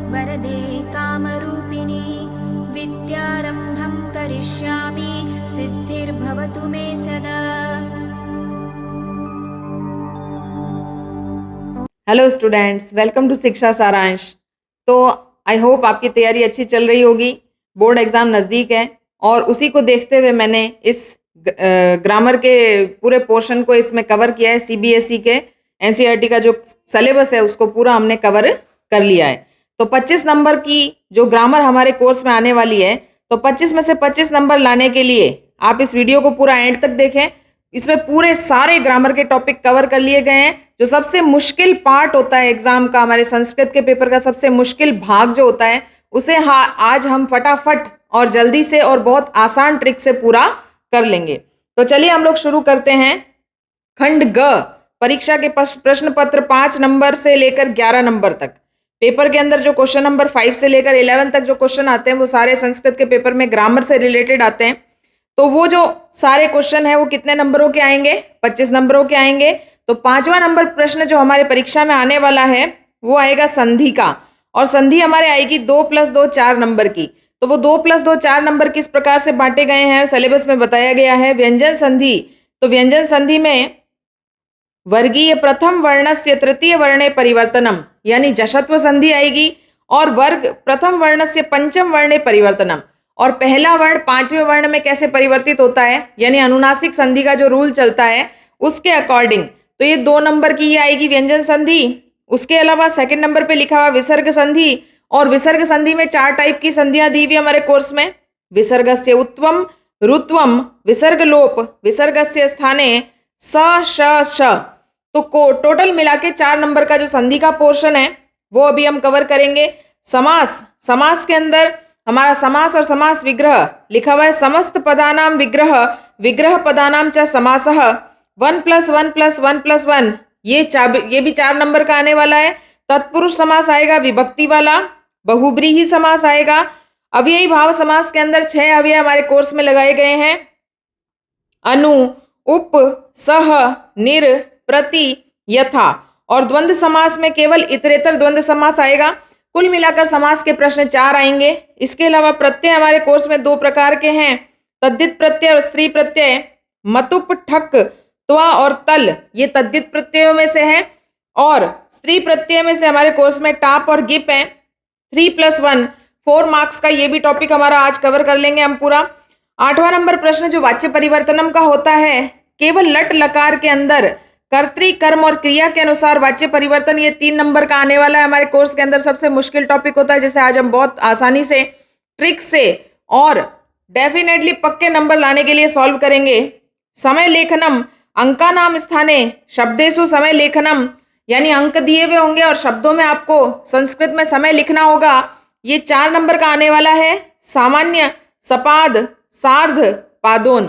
वरदे कामरूपिणी विद्यारम्भं करिष्यामि सिद्धिर्भवतु मे सदा। हेलो स्टूडेंट्स, वेलकम टू शिक्षा सारांश। तो आई होप आपकी तैयारी अच्छी चल रही होगी। बोर्ड एग्ज़ाम नज़दीक है और उसी को देखते हुए मैंने इस ग्रामर के पूरे पोर्शन को इसमें कवर किया है। सीबीएसई के एनसीईआरटी का जो सिलेबस है उसको पूरा हमने कवर कर लिया है। तो 25 नंबर की जो ग्रामर हमारे कोर्स में आने वाली है, तो 25 में से 25 नंबर लाने के लिए आप इस वीडियो को पूरा एंड तक देखें। इसमें पूरे सारे ग्रामर के टॉपिक कवर कर लिए गए हैं। जो सबसे मुश्किल पार्ट होता है एग्जाम का, हमारे संस्कृत के पेपर का सबसे मुश्किल भाग जो होता है, उसे आज हम फटाफट और जल्दी से और बहुत आसान ट्रिक से पूरा कर लेंगे। तो चलिए हम लोग शुरू करते हैं। खंड ग परीक्षा के प्रश्न पत्र 5 नंबर से लेकर 11 नंबर तक, पेपर के अंदर जो क्वेश्चन नंबर 5 से लेकर 11 तक जो क्वेश्चन आते हैं वो सारे संस्कृत के पेपर में ग्रामर से रिलेटेड आते हैं। तो वो जो सारे क्वेश्चन है वो कितने नंबरों के आएंगे? 25 नंबरों के आएंगे। तो 5वां नंबर प्रश्न जो हमारे परीक्षा में आने वाला है वो आएगा संधि का, और संधि हमारे आएगी 2 + 2 4 नंबर की। तो वो 2 + 2 4 नंबर किस प्रकार से बांटे गए हैं सिलेबस में बताया गया है। व्यंजन संधि, तो व्यंजन संधि में वर्गीय प्रथम वर्णस्य तृतीय वर्णे परिवर्तनम यानी जशत्व संधि आएगी, और वर्ग प्रथम वर्णस्य पंचम वर्णे परिवर्तनम, और पहला वर्ण 5वें वर्ण में कैसे परिवर्तित होता है यानी अनुनासिक संधि का जो रूल चलता है उसके अकॉर्डिंग। तो ये 2 नंबर की ये आएगी व्यंजन संधि। उसके अलावा सेकंड नंबर पे लिखा हुआ विसर्ग संधि, और विसर्ग संधि में 4 टाइप की संधियां दी हुई हमारे कोर्स में। विसर्गस्य उत्वम, रुत्वम, विसर्ग लोप, विसर्गस्य स्थाने स श श। तो टोटल मिला के 4 नंबर का जो संधि का पोर्शन है वो अभी हम कवर करेंगे। समास, समास के अंदर हमारा समास और समास विग्रह लिखा हुआ है। समस्त पदानाम विग्रह, विग्रह पदानाम च समासः 1 + 1 + 1 + 1, ये भी 4 नंबर का आने वाला है। तत्पुरुष समास आएगा विभक्ति वाला। बहुब्रीहि समास आएगा। अव्ययी भाव समास के अंदर 6 अव्यय हमारे कोर्स में लगाए गए हैं। अनु, उप, सह, निर, प्रति, यथा। और द्वंद्व समास में केवल इतरेतर द्वंद्व समास आएगा। कुल मिलाकर समास के प्रश्न 4 आएंगे। इसके अलावा प्रत्यय हमारे कोर्स में 2 प्रकार के हैं, तद्धित प्रत्यय और स्त्री प्रत्यय। मतुप, ठक, त्वा और तल ये तद्धित प्रत्ययों में से है, और स्त्री प्रत्यय में से हमारे कोर्स में टाप और गिप है। 3 + 1 4 मार्क्स का ये भी टॉपिक हमारा आज कवर कर लेंगे हम पूरा। 8वां नंबर प्रश्न जो वाच्य परिवर्तनम का होता है, केवल लट लकार के अंदर कर्तृ, कर्म और क्रिया के अनुसार वाच्य परिवर्तन, ये 3 नंबर का आने वाला है हमारे कोर्स के अंदर। सबसे मुश्किल टॉपिक होता है, जैसे आज हम बहुत आसानी से ट्रिक से और डेफिनेटली पक्के नंबर लाने के लिए सॉल्व करेंगे। समय लेखनम, अंकानाम स्थाने शब्देषु समय लेखनम, यानी अंक दिए हुए होंगे और शब्दों में आपको संस्कृत में समय लिखना होगा। ये 4 नंबर का आने वाला है। सामान्य, सपाद, सार्ध, पादोन,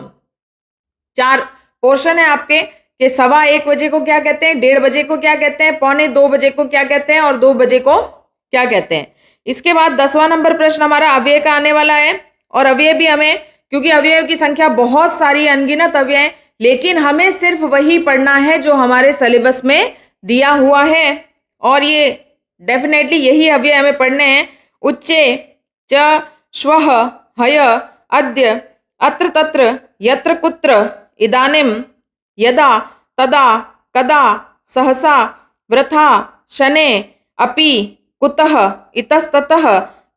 4 पोर्शन है आपके कि 1:15 बजे को क्या कहते हैं, 1:30 बजे को क्या कहते हैं, 1:45 बजे को क्या कहते हैं, और 2 बजे को क्या कहते हैं। इसके बाद 10वां नंबर प्रश्न हमारा अव्यय का आने वाला है। और अव्यय भी हमें, क्योंकि अव्ययों की संख्या बहुत सारी, अनगिनत अव्यय, लेकिन हमें सिर्फ वही पढ़ना है जो हमारे सिलेबस में दिया हुआ है, और ये डेफिनेटली यही अव्यय हमें पढ़ने हैं। उच्चे, च, श्वः, हय, अद्य, अत्र तत्र, यत्र कुत्र, इदानीं, यदा, तदा, कदा, सहसा, वृथा, शने, अपि, कुतः, इतस्ततः,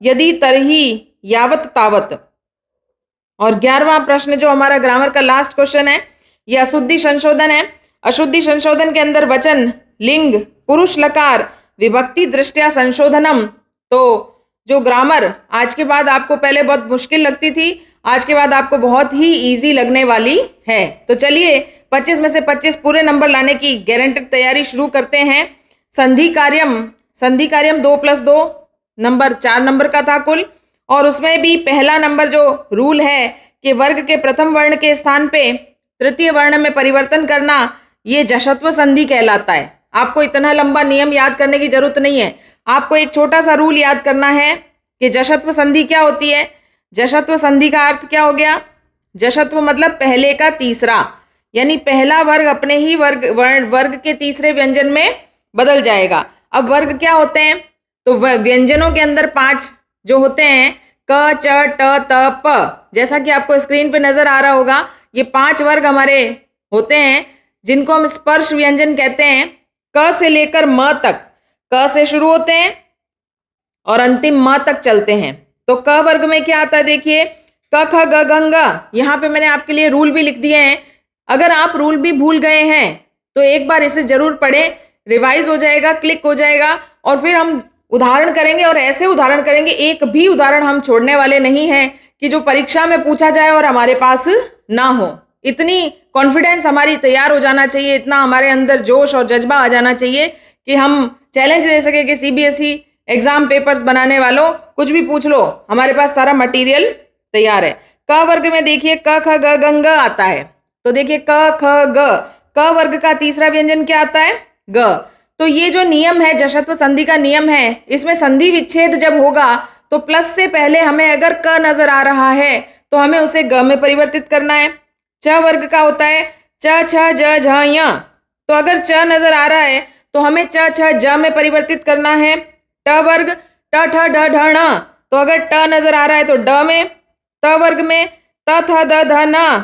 यदि, तर्हि, यावत्, तावत्। और 11वां प्रश्न जो हमारा ग्रामर का लास्ट क्वेश्चन है, ये अशुद्धि संशोधन है। अशुद्धि संशोधन के अंदर वचन, लिंग, पुरुष लकार, विभक्ति दृष्टया संशोधनम। तो जो ग्रामर आज के बाद आपको पहले बहुत मुश्किल लगती थी, आज के बाद आपको बहुत ही इजी लगने वाली है। तो चलिए 25 में से 25 पूरे नंबर लाने की गारंटेड तैयारी शुरू करते हैं। संधि कार्यम, संधि कार्यम 2 + 2 नंबर 4 नंबर का था कुल, और उसमें भी पहला नंबर जो रूल है कि वर्ग के प्रथम वर्ण के स्थान पे तृतीय वर्ण में परिवर्तन करना, ये जशत्व संधि कहलाता है। आपको इतना लंबा नियम याद करने की जरूरत नहीं है। आपको एक छोटा सा रूल याद करना है कि जशत्व संधि क्या होती है। जशत्व संधि का अर्थ क्या हो गया? जशत्व मतलब पहले का तीसरा, यानी पहला वर्ग अपने ही वर्ग के तीसरे व्यंजन में बदल जाएगा। अब वर्ग क्या होते हैं? तो व्यंजनों के अंदर 5 जो होते हैं क, च, ट, त, प, जैसा कि आपको स्क्रीन पे नजर आ रहा होगा, ये 5 वर्ग हमारे होते हैं जिनको हम स्पर्श व्यंजन कहते हैं। क से लेकर म तक, क से शुरू होते हैं और अंतिम म तक चलते हैं। तो क वर्ग में क्या आता है देखिए, क, ख, ग, घ, ङ। यहाँ पे मैंने आपके लिए रूल भी लिख दिए हैं। अगर आप रूल भी भूल गए हैं तो एक बार इसे जरूर पढ़ें, रिवाइज हो जाएगा, क्लिक हो जाएगा, और फिर हम उदाहरण करेंगे और ऐसे उदाहरण करेंगे, एक भी उदाहरण हम छोड़ने वाले नहीं हैं कि जो परीक्षा में पूछा जाए और हमारे पास ना हो। इतनी कॉन्फिडेंस हमारी तैयार हो जाना चाहिए, इतना हमारे अंदर जोश और जज्बा आ जाना चाहिए कि हम चैलेंज दे सके कि सीबीएसई एग्जाम पेपर्स बनाने वालों, कुछ भी पूछ लो, हमारे पास सारा मटेरियल तैयार है। क वर्ग में देखिए क, ख, ग, घ, ङ आता है। तो देखिए क, ख, ग, क वर्ग का तीसरा व्यंजन क्या आता है, ग। तो ये जो नियम है, जशत्व संधि का नियम है, इसमें संधि विच्छेद जब होगा तो प्लस से पहले हमें अगर क नजर आ रहा है तो हमें उसे ग में परिवर्तित करना है। च वर्ग का होता है च, छ, ज, झ, य। तो अगर च नजर आ रहा है तो हमें च, छ, ज में परिवर्तित करना है। ट वर्ग ट, ठ, ड, ढ, ण। तो अगर ट नजर आ रहा है तो ड में। त वर्ग में त, थ, द, ध, न।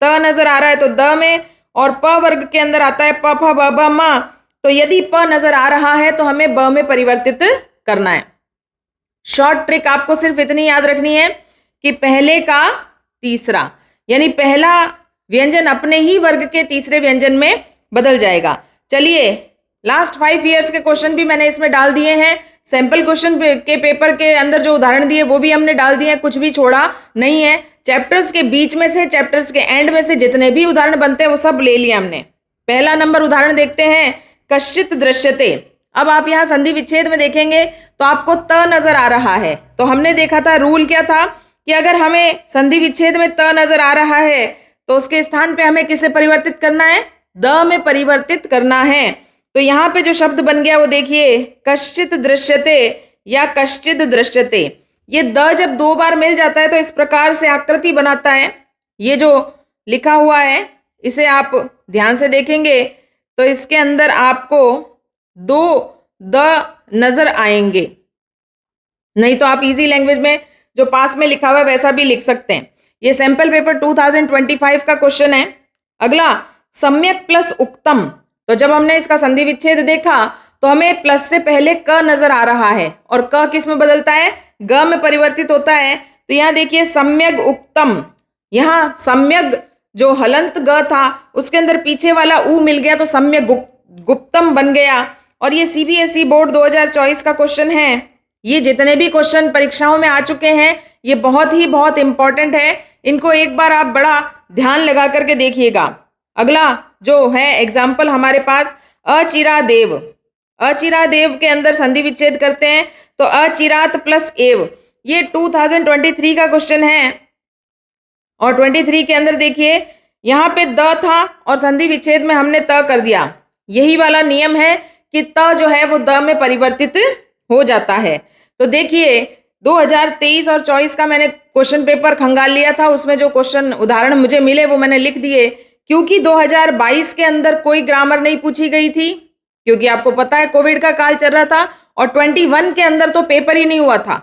त नजर आ रहा है तो द में। और प वर्ग के अंदर आता है प, फ, ब, भ, म। तो यदि प नजर आ रहा है तो हमें ब में परिवर्तित करना है। शॉर्ट ट्रिक आपको सिर्फ इतनी याद रखनी है कि पहले का तीसरा, यानी पहला व्यंजन अपने ही वर्ग के तीसरे व्यंजन में बदल जाएगा। चलिए, लास्ट 5 ईयर्स के क्वेश्चन भी मैंने इसमें डाल दिए हैं। सैंपल क्वेश्चन के पेपर के अंदर जो उदाहरण दिए वो भी हमने डाल दिए हैं, कुछ भी छोड़ा नहीं है। चैप्टर्स के बीच में से, चैप्टर्स के एंड में से जितने भी उदाहरण बनते हैं वो सब ले लिए हमने। पहला नंबर उदाहरण देखते हैं, कश्चित दृश्यते। अब आप यहाँ संधि विच्छेद में देखेंगे तो आपको त नजर आ रहा है। तो हमने देखा था, रूल क्या था कि अगर हमें संधि विच्छेद में त नजर आ रहा है तो उसके स्थान पे हमें किसे परिवर्तित करना है, द में परिवर्तित करना है। तो यहाँ पे जो शब्द बन गया वो देखिए, कश्चित दृश्यते या कश्चित दृश्यते। ये द जब 2 बार मिल जाता है तो इस प्रकार से आकृति बनाता है। ये जो लिखा हुआ है इसे आप ध्यान से देखेंगे तो इसके अंदर आपको 2 द नजर आएंगे। नहीं तो आप इजी लैंग्वेज में जो पास में लिखा हुआ है वैसा भी लिख सकते हैं। ये सैंपल पेपर 2025 का क्वेश्चन है। अगला, सम्यक प्लस उक्तम। तो जब हमने इसका संधि विच्छेद देखा तो हमें प्लस से पहले क नजर आ रहा है और क किस में बदलता है, ग में परिवर्तित होता है। तो यहाँ देखिए सम्यक उक्तम, यहाँ सम्यक जो हलंत ग था उसके अंदर पीछे वाला ऊ मिल गया तो सम्यक गुप्तम बन गया। और ये सीबीएसई बोर्ड 2024 का क्वेश्चन है। ये जितने भी क्वेश्चन परीक्षाओं में आ चुके हैं ये बहुत इंपॉर्टेंट है, इनको एक बार आप बड़ा ध्यान लगा करके देखिएगा। अगला जो है एग्जाम्पल हमारे पास, अचिरा देव। अचिरा देव के अंदर संधि विच्छेद करते हैं तो अचिरात प्लस एव। ये 2023 का क्वेश्चन है और 23 के अंदर देखिए यहाँ पे द था और संधि विच्छेद में हमने त कर दिया। यही वाला नियम है कि त जो है वो द में परिवर्तित हो जाता है। तो देखिए 2023 और 24 का मैंने क्वेश्चन पेपर खंगाल लिया था, उसमें जो क्वेश्चन उदाहरण मुझे मिले वो मैंने लिख दिए, क्योंकि 2022 के अंदर कोई ग्रामर नहीं पूछी गई थी, क्योंकि आपको पता है कोविड का काल चल रहा था। और 21 के अंदर तो पेपर ही नहीं हुआ था,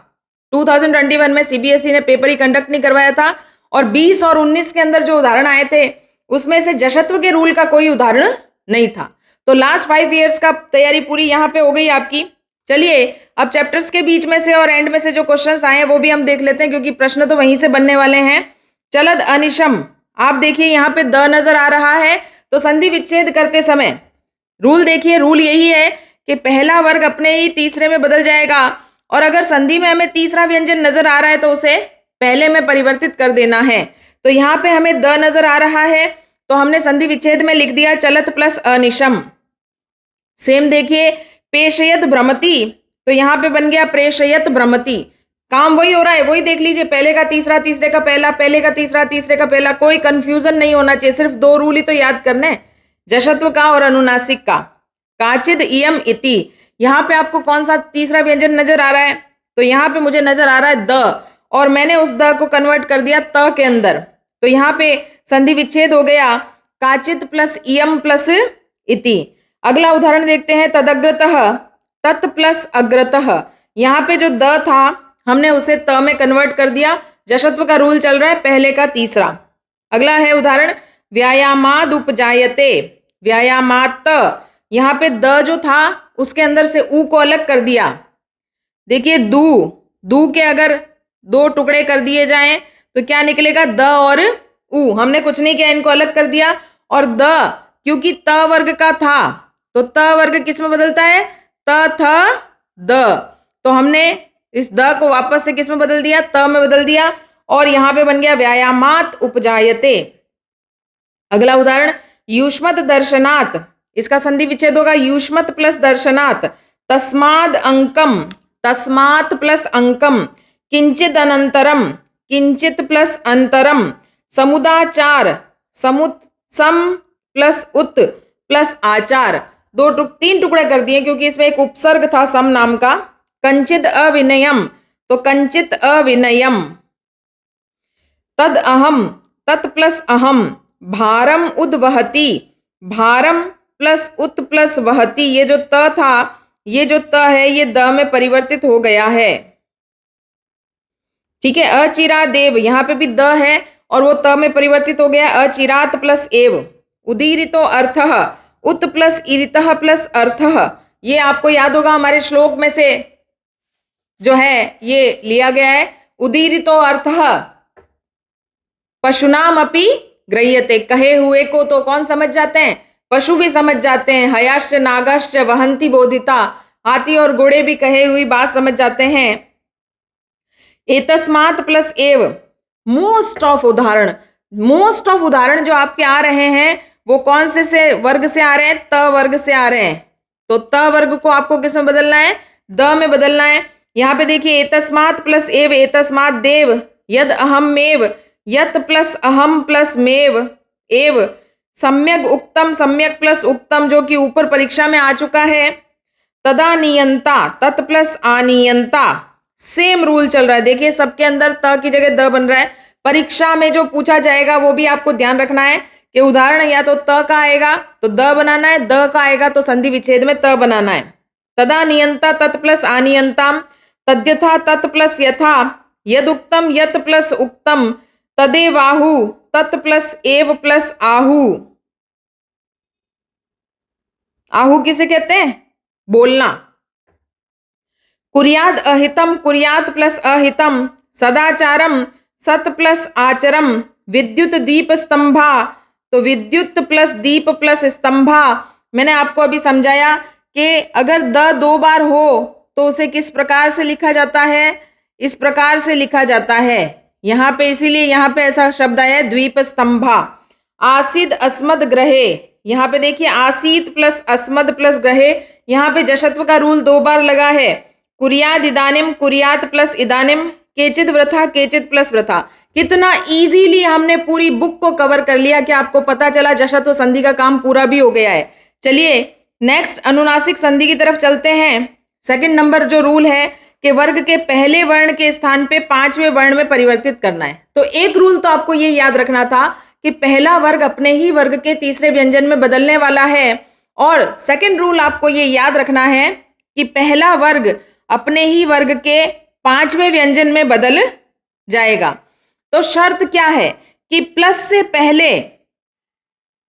2021 में सीबीएसई ने पेपर ही कंडक्ट नहीं करवाया था। और 20 और 19 के अंदर जो उदाहरण आए थे उसमें से जशत्व के रूल का कोई उदाहरण नहीं था। तो लास्ट 5 ईयर्स का तैयारी पूरी यहाँ पे हो गई आपकी। चलिए अब चैप्टर्स के बीच में से और एंड में से जो क्वेश्चंस आए हैं वो भी हम देख लेते हैं, क्योंकि प्रश्न तो वहीं से बनने वाले हैं। चलद अनिशम, आप देखिए यहाँ पे द नजर आ रहा है तो संधि विच्छेद करते समय रूल देखिए, रूल यही है कि पहला वर्ग अपने ही तीसरे में बदल जाएगा और अगर संधि में हमें तीसरा व्यंजन नजर आ रहा है तो उसे पहले में परिवर्तित कर देना है। तो यहाँ पे हमें द नजर आ रहा है तो हमने संधि विच्छेद में लिख दिया चलत प्लस अनिशम। सेम देखिए पेशयत भ्रमति, तो यहाँ पे बन गया प्रेशयत भ्रमति। काम वही हो रहा है, वही देख लीजिए, पहले का तीसरा, तीसरे का पहला, पहले का तीसरा, तीसरे का पहला, कोई कंफ्यूजन नहीं होना चाहिए। सिर्फ 2 रूल ही तो याद करने, जशत्व का और अनुनासिक का। काचिद इयम इति, यहाँ पे आपको कौन सा तीसरा व्यंजन नजर आ रहा है, तो यहाँ पे मुझे नजर आ रहा है द, और मैंने उस द को कन्वर्ट कर दिया त के अंदर। तो यहाँ पे संधि विच्छेद हो गया काचित प्लस इयम प्लस इति। अगला उदाहरण देखते हैं, तदग्रतः, तत् प्लस अग्रतः। यहाँ पे जो द था हमने उसे त में कन्वर्ट कर दिया। जशत्व का रूल चल रहा है पहले का तीसरा। अगला है उदाहरण व्यायामाद उपजायते, व्यायामात। यहाँ पे द जो था उसके अंदर से ऊ को अलग कर दिया। देखिए दू के अगर 2 टुकड़े कर दिए जाएं तो क्या निकलेगा, द और ऊ। हमने कुछ नहीं किया, इनको अलग कर दिया। और द क्योंकि त वर्ग का था तो त वर्ग किस में बदलता है, त थ द। तो हमने इस द को वापस से किस में बदल दिया, त में बदल दिया। और यहां पे बन गया व्यायामात उपजायते। अगला उदाहरण युष्मत दर्शनात्, इसका संधि विच्छेद होगा युष्मत प्लस दर्शनात्। तस्माद अंकम, तस्मात् प्लस अंकम। किंचित अनंतरम, किंचित प्लस अंतरम। समुदाचार, सम प्लस उत प्लस आचार। 3 टुकड़े कर दिए क्योंकि इसमें एक उपसर्ग था सम नाम का। कंचित अविनयम, तो कंचित अविनयम। तद अहम, तत् प्लस अहम। भारम उद्वहति, भारम प्लस उत प्लस वहति। ये जो त था, ये जो त है ये द में परिवर्तित हो गया है। ठीक है। अचिरादेव, यहाँ पे भी द है और वो त में परिवर्तित हो गया। अचिरात प्लस एव। उदीरितो अर्थः, उत प्लस ईरितः प्लस अर्थः। ये आपको याद होगा हमारे श्लोक में से जो है ये लिया गया है। उदीरितो अर्थः पशुनाम अपि गृह्यते, कहे हुए को तो कौन समझ जाते हैं, पशु भी समझ जाते हैं। हयाश्च नागाश्च वहंती बोधिता, हाथी और घोड़े भी कहे हुई बात समझ जाते हैं। एतस्मात् प्लस एव। मोस्ट ऑफ उदाहरण, मोस्ट ऑफ उदाहरण जो आपके आ रहे हैं वो कौन से वर्ग से आ रहे हैं, त वर्ग से आ रहे हैं। तो त वर्ग को आपको किस में बदलना है, द में बदलना है। यहाँ पे देखिए एतस्मात् प्लस एव, एतस्मात् देव। यद अहमेव, यत प्लस अहम प्लस मेव एव। सम्यक उक्तम, सम्यक प्लस उक्तम जो कि ऊपर परीक्षा में आ चुका है। तदा नियंता, तत् प्लस आनियंता। सेम रूल चल रहा है। देखिए सबके अंदर त की जगह द बन रहा है। परीक्षा में जो पूछा जाएगा वो भी आपको ध्यान रखना है कि उदाहरण या तो त का आएगा तो द बनाना है, द का आएगा तो संधि विच्छेद में त बनाना है। तदा नियंता तत् प्लस आनियंताम। तद्यथा तत् प्लस यथा। यद उक्तम यत प्लस उक्तम। तदेवाहु, तत् प्लस एव प्लस आहु। आहु किसे कहते हैं, बोलना। कुर्याद अहितम, कुर्यात प्लस अहितम। सदाचारम, सत प्लस आचरम। विद्युत दीप स्तंभा, तो विद्युत प्लस दीप प्लस स्तंभा। मैंने आपको अभी समझाया कि अगर द 2 बार हो तो उसे किस प्रकार से लिखा जाता है, इस प्रकार से लिखा जाता है यहाँ पे, इसीलिए यहाँ पे ऐसा शब्द आया है द्वीप स्तंभा। आसीद अस्मद ग्रहे, यहाँ पे देखिए आसीत प्लस अस्मद प्लस ग्रहे। यहाँ पे जशत्व का रूल 2 बार लगा है। कुरियाद इदानिम, कुरियात प्लस इदानिम। केचित वृथा, केचित प्लस वृथा। कितना इजीली हमने पूरी बुक को कवर कर लिया कि आपको पता चला जशत्व संधि का काम पूरा भी हो गया है। चलिए नेक्स्ट अनुनासिक संधि की तरफ चलते हैं। सेकंड नंबर जो रूल है कि वर्ग के पहले वर्ण के स्थान पे 5वें वर्ण में परिवर्तित करना है। तो एक रूल तो आपको ये याद रखना था कि पहला वर्ग अपने ही वर्ग के तीसरे व्यंजन में बदलने वाला है। और सेकंड रूल आपको ये याद रखना है कि पहला वर्ग अपने ही वर्ग के 5वें व्यंजन में बदल जाएगा। तो शर्त क्या है कि प्लस से पहले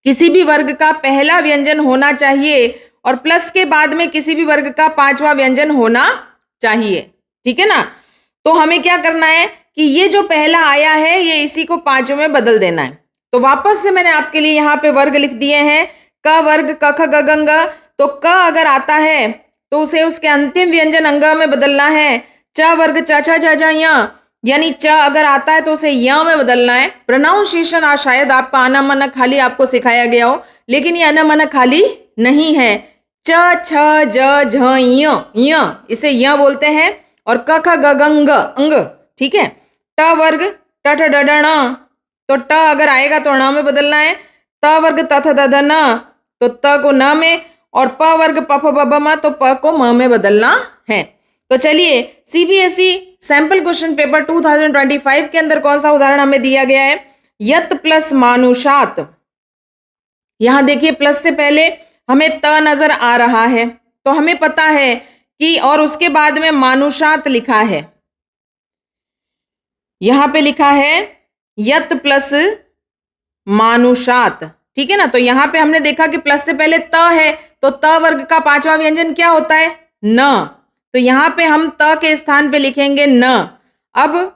किसी भी वर्ग का पहला व्यंजन होना चाहिए और प्लस के बाद में किसी भी वर्ग का 5वां व्यंजन होना चाहिए। ठीक है ना। तो हमें क्या करना है कि ये जो पहला आया है ये इसी को 5 में बदल देना है। तो वापस से मैंने आपके लिए यहाँ पे वर्ग लिख दिए हैं। क वर्ग क ख ग ग घ। तो क अगर आता है तो उसे उसके अंतिम व्यंजन अंग में बदलना है। च वर्ग च छ ज ज य, यानी च अगर आता है तो उसे य में बदलना है। प्रोनाउंसिएशन आज शायद आपका आना मन खाली आपको सिखाया गया हो, लेकिन ये आना मन खाली नहीं है। च छ ज झ य, इसे य बोलते हैं। और क ख ग घ ङ अंग। ठीक है। ट वर्ग ट ठ ड ढ ण, तो ट अगर आएगा तो ण में बदलना है। त वर्ग त थ द ध न, तो त को न में। और प वर्ग प फ ब ब म, तो प को म में बदलना है। तो चलिए सीबीएसई सैंपल क्वेश्चन पेपर 2025 के अंदर कौन सा उदाहरण हमें दिया गया है, यत प्लस मानुषात। यहां देखिए प्लस से पहले हमें त नजर आ रहा है, तो हमें पता है कि और उसके बाद में मानुषात लिखा है, यहां पे लिखा है यत प्लस मानुषात, ठीक है ना। तो यहां पे हमने देखा कि प्लस से पहले त है, तो त वर्ग का पांचवा व्यंजन क्या होता है? न। तो यहां पे हम त के स्थान पे लिखेंगे न। अब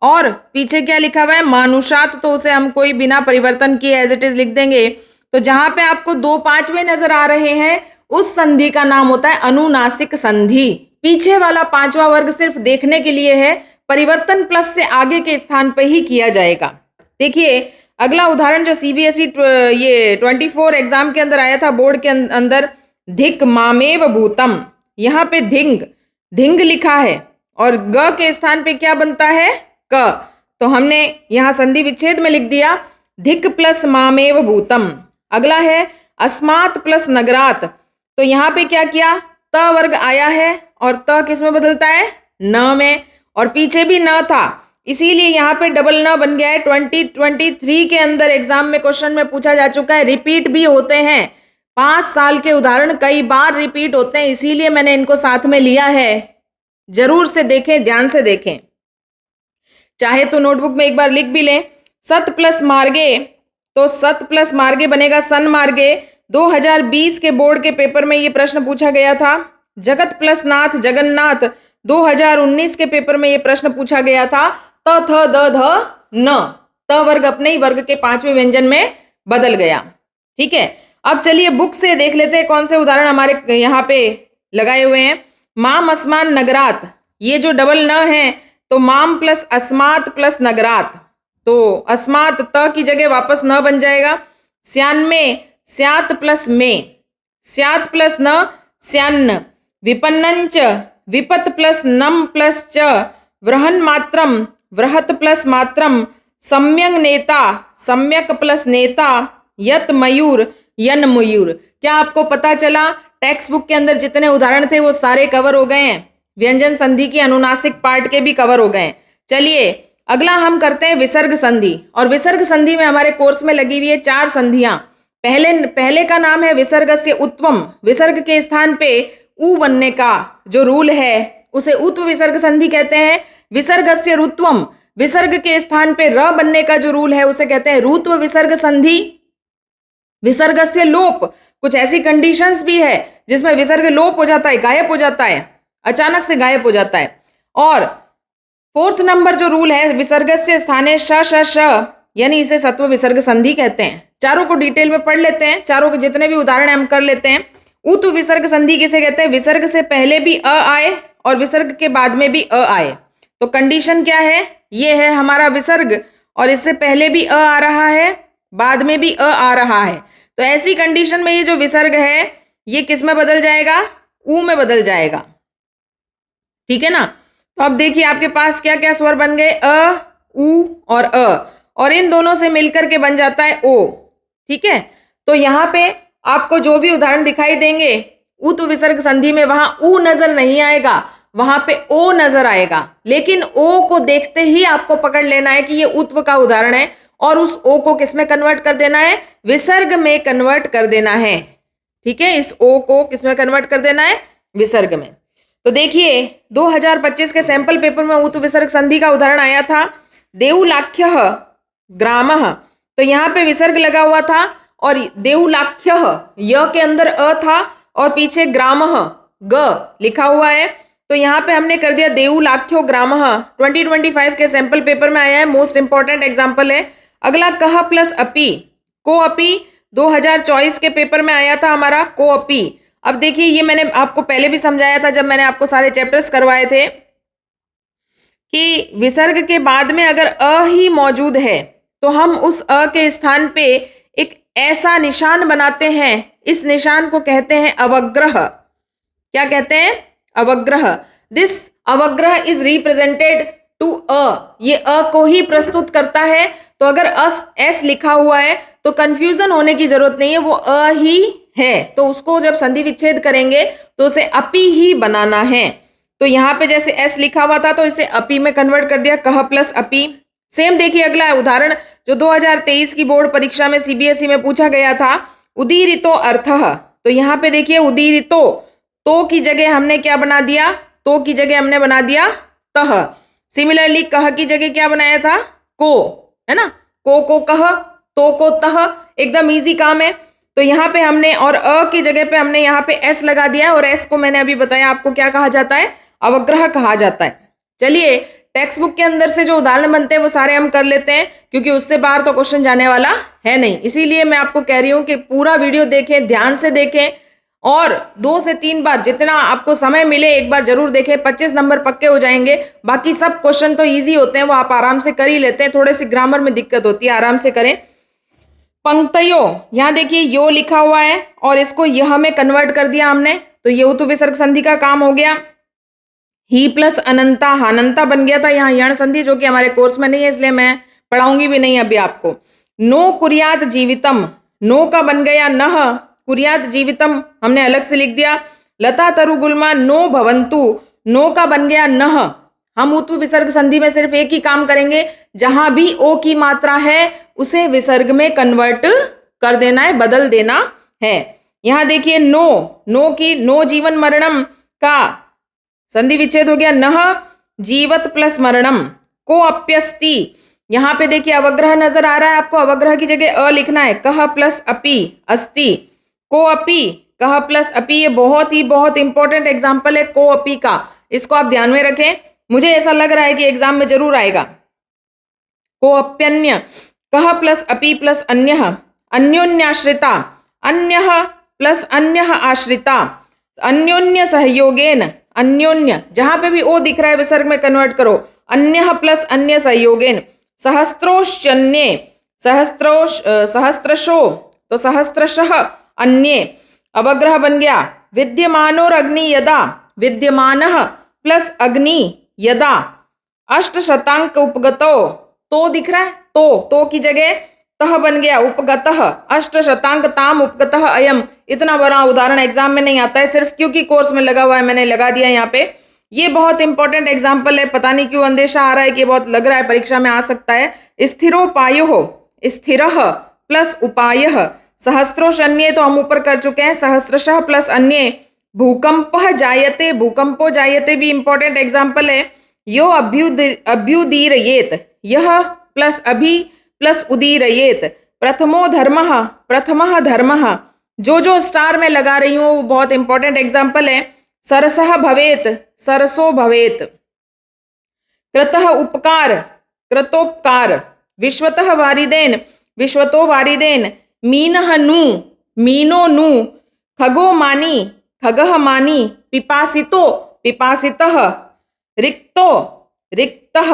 और पीछे क्या लिखा हुआ है? मानुषात, तो उसे हम कोई बिना परिवर्तन किए एज इट इज लिख देंगे। तो जहां पे आपको 2 पांचवे नजर आ रहे हैं उस संधि का नाम होता है अनुनासिक संधि। पीछे वाला पांचवा वर्ग सिर्फ देखने के लिए है, परिवर्तन प्लस से आगे के स्थान पे ही किया जाएगा। देखिए अगला उदाहरण जो सीबीएसई ये 24 एग्जाम के अंदर आया था, बोर्ड के अंदर, धिक मामेव भूतम, यहाँ पे धिंग धिंग लिखा है और ग के स्थान पे क्या बनता है? क। तो हमने यहाँ संधि विच्छेद में लिख दिया धिक प्लस मामेव भूतम। अगला है अस्मात् प्लस नगरात, तो यहाँ पे क्या किया? त वर्ग आया है और त किस में बदलता है? न में, और पीछे भी न था, इसीलिए यहाँ पे डबल न बन गया है। 2023 के अंदर एग्जाम में क्वेश्चन में पूछा जा चुका है, रिपीट भी होते हैं, 5 साल के उदाहरण कई बार रिपीट होते हैं, इसीलिए मैंने इनको साथ में लिया है। जरूर से देखें, ध्यान से देखें, चाहे तो नोटबुक में एक बार लिख भी लें। सत प्लस मार्गे, तो सत प्लस मार्गे बनेगा सन मार्गे। 2020 के बोर्ड के पेपर में ये प्रश्न पूछा गया था। जगत प्लस नाथ जगन्नाथ, 2019 के पेपर में ये प्रश्न पूछा गया था। त थ द ध न, त वर्ग अपने ही वर्ग के पांचवें व्यंजन में बदल गया, ठीक है। अब चलिए बुक से देख लेते हैं कौन से उदाहरण हमारे यहाँ पे लगाए हुए हैं। माम अस्मान नगरात, ये जो डबल न है तो माम प्लस अस्मात प्लस नगरात, तो अस्मात त की जगह वापस न बन जाएगा। स्यान्मे स्यात प्लस में, स्यात प्लस न स्यान्न। विपन्नंच विपत प्लस नम प्लस च, वृहन मात्रम वृहत प्लस मात्रम। सम्यंग नेता सम्यक प्लस नेता। यत मयूर यन मयूर। क्या आपको पता चला? टेक्स्ट बुक के अंदर जितने उदाहरण थे वो सारे कवर हो गए हैं, व्यंजन संधि की अनुनासिक पार्ट के भी कवर हो गए। चलिए अगला हम करते हैं विसर्ग संधि, और विसर्ग संधि में हमारे कोर्स में लगी हुई है 4 संधियां। पहले का नाम है विसर्गस्य उत्वम, विसर्ग के स्थान पे उ बनने का जो रूल है उसे उत्व विसर्ग संधि कहते हैं। विसर्गस्य रुत्वम, विसर्ग के स्थान पे र बनने का जो रूल है उसे कहते हैं रुत्व विसर्ग संधि। विसर्गस्य लोप, कुछ ऐसी कंडीशंस भी है जिसमें विसर्ग लोप हो जाता है, गायब हो जाता है, अचानक से गायब हो जाता है। और 4th नंबर जो रूल है विसर्गस्य स्थाने श श श, यानी इसे सत्व विसर्ग संधि कहते हैं। चारों को डिटेल में पढ़ लेते हैं, चारों के जितने भी उदाहरण हम कर लेते हैं। उत्व विसर्ग संधि किसे कहते हैं? विसर्ग से पहले भी अ आए और विसर्ग के बाद में भी अ आए। तो कंडीशन क्या है? ये है हमारा विसर्ग और इससे पहले भी अ आ रहा है, बाद में भी अ आ रहा है। तो ऐसी कंडीशन में ये जो विसर्ग है ये किस में बदल जाएगा? ऊ में बदल जाएगा, ठीक है ना। तो अब देखिए आपके पास क्या क्या स्वर बन गए? अ, ऊ और अ, और इन दोनों से मिलकर के बन जाता है ओ, ठीक है। तो यहाँ पे आपको जो भी उदाहरण दिखाई देंगे उत्व विसर्ग संधि में वहां ऊ नजर नहीं आएगा, वहां पे ओ नजर आएगा। लेकिन ओ को देखते ही आपको पकड़ लेना है कि ये उत्व का उदाहरण है और उस ओ को किस में कन्वर्ट कर देना है? विसर्ग में कन्वर्ट कर देना है, ठीक है। इस ओ को किस में कन्वर्ट कर देना है? विसर्ग में। तो देखिए 2025 के सैंपल पेपर में उत्व विसर्ग संधि का उदाहरण आया था, देउलाख्य ग्रामः। तो यहाँ पे विसर्ग लगा हुआ था और देउलाख्य य के अंदर अ था और पीछे ग्रामः ग लिखा हुआ है। तो यहाँ पे हमने कर दिया देउलाख्यो ग्रामः। 2025 के सैंपल पेपर में आया है, मोस्ट इंपॉर्टेंट एग्जाम्पल है। अगला कह प्लस अपी, को अपी 2024 के पेपर में आया था हमारा, को अपी। अब देखिए ये मैंने आपको पहले भी समझाया था जब मैंने आपको सारे चैप्टर्स करवाए थे कि विसर्ग के बाद में अगर अ ही मौजूद है तो हम उस अ के स्थान पे एक ऐसा निशान बनाते हैं, इस निशान को कहते हैं अवग्रह। क्या कहते हैं? अवग्रह। दिस अवग्रह इज रिप्रेजेंटेड टू अ, ये अ को ही प्रस्तुत करता है। तो अगर एस लिखा हुआ है तो कंफ्यूजन होने की जरूरत नहीं है, वो अ ही है। तो उसको जब संधि विच्छेद करेंगे तो उसे अपी ही बनाना है। तो यहाँ पे जैसे एस लिखा हुआ था तो इसे अपी में कन्वर्ट कर दिया, कह प्लस अपी। सेम देखिए अगला उदाहरण जो 2023 की बोर्ड परीक्षा में सीबीएसई में पूछा गया था, उदीरितो अर्थः। तो यहाँ पे देखिए उदीरितो, तो की जगह हमने क्या बना दिया, तो की जगह हमने बना दिया तह। सिमिलरली कह की जगह क्या बनाया था, को, है ना, को कह, तो को तह, एकदम इजी काम है। तो यहाँ पे हमने और अ की जगह पे हमने यहाँ पे एस लगा दिया है, और एस को मैंने अभी बताया आपको क्या कहा जाता है, अवग्रह कहा जाता है। चलिए टेक्स्ट बुक के अंदर से जो उदाहरण बनते हैं वो सारे हम कर लेते हैं, क्योंकि उससे बाहर तो क्वेश्चन जाने वाला है नहीं। इसीलिए मैं आपको कह रही हूँ कि पूरा वीडियो देखें, ध्यान से देखें, और 2 से 3 बार जितना आपको समय मिले एक बार जरूर देखें। 25 नंबर पक्के हो जाएंगे। बाकी सब क्वेश्चन तो ईजी होते हैं, वो आप आराम से कर ही लेते हैं। थोड़े सी ग्रामर में दिक्कत होती है, आराम से करें। पंक्तयो, यहाँ देखिए यो लिखा हुआ है और इसको यह में कन्वर्ट कर दिया हमने, तो ये तो विसर्ग संधि का काम हो गया। ही प्लस अनंता, हानंता बन गया था यहाँ यण संधि, जो कि हमारे कोर्स में नहीं है, इसलिए मैं पढ़ाऊंगी भी नहीं अभी आपको। नो कुर्यात जीवितम, नो का बन गया नह, कुर्यात जीवितम हमने अलग से लिख दिया। लता तरु गुल्मा नो भवंतु, नो का बन गया नह। हम उत्व विसर्ग संधि में सिर्फ एक ही काम करेंगे, जहां भी ओ की मात्रा है उसे विसर्ग में कन्वर्ट कर देना है, बदल देना है। यहां देखिए नो, नो की नो जीवन मरणम का संधि विच्छेद हो गया, नह जीवत प्लस मरणम। को अप्यस्ति, यहां पे देखिए अवग्रह नजर आ रहा है आपको, अवग्रह की जगह अ लिखना है। कह प्लस अपि अस्ति, को अपि, कह प्लस अपि, ये बहुत इंपॉर्टेंट एग्जाम्पल है को अपि का, इसको आप ध्यान में रखें। मुझे ऐसा लग रहा है कि एग्जाम में जरूर आएगा। को अप्यन्य, कह प्लस अपि प्लस अन्यः, अन्योन्याश्रिता, अन्यः प्लस अन्यः आश्रिता, अन्योन्य सहयोगेन, अन्योन्य जहां पे भी ओ दिख रहा है विसर्ग में कन्वर्ट करो, अन्यः प्लस अन्य सहयोगेन। सहस्त्रोश्चन्ये, सहस्त्रशो तो सहस्त्रशः अन्ये, अवग्रह बन गया। विद्यमानोर अग्नि यदा, विद्यमानः प्लस अग्नि यदा, अष्टशतांक उपगतो, तो दिख रहा है, तो की जगह तह बन गया, उपगतः, अष्टशतांक ताम उपगतः अयम। इतना बड़ा उदाहरण एग्जाम में नहीं आता है, सिर्फ क्योंकि कोर्स में लगा हुआ है मैंने लगा दिया यहाँ पे। ये बहुत इंपॉर्टेंट एग्जाम्पल है, पता नहीं क्यों अंदेशा आ रहा है कि बहुत लग रहा है परीक्षा में आ सकता है। स्थिरोपायो, स्थिरः प्लस उपायः, सहस्त्रोशन्ये तो हम ऊपर कर चुके हैं, सहस्त्रशः प्लस अन्ये। भूकंपः जायते, भूकंपो जायते भी इंपॉर्टेंट एग्जाम्पल है। यो अभ्युदीरयेत, यह प्लस अभि प्लस उदीरयेत। प्रथमो धर्मः, प्रथमः धर्मः, जो स्टार में लगा रही हूँ वो बहुत इंपॉर्टेंट एग्जाम्पल है। सरसः भवेत, सरसो भवेत। कृतः उपकार, कृतोपकार। विश्वतः वारिदेन, विश्वतो वारिदेन। मीनः नु, मीनो नु। खगो मानी, खगः मानी। पिपासितो, पिपासितः। रिक्तो, रिक्तः।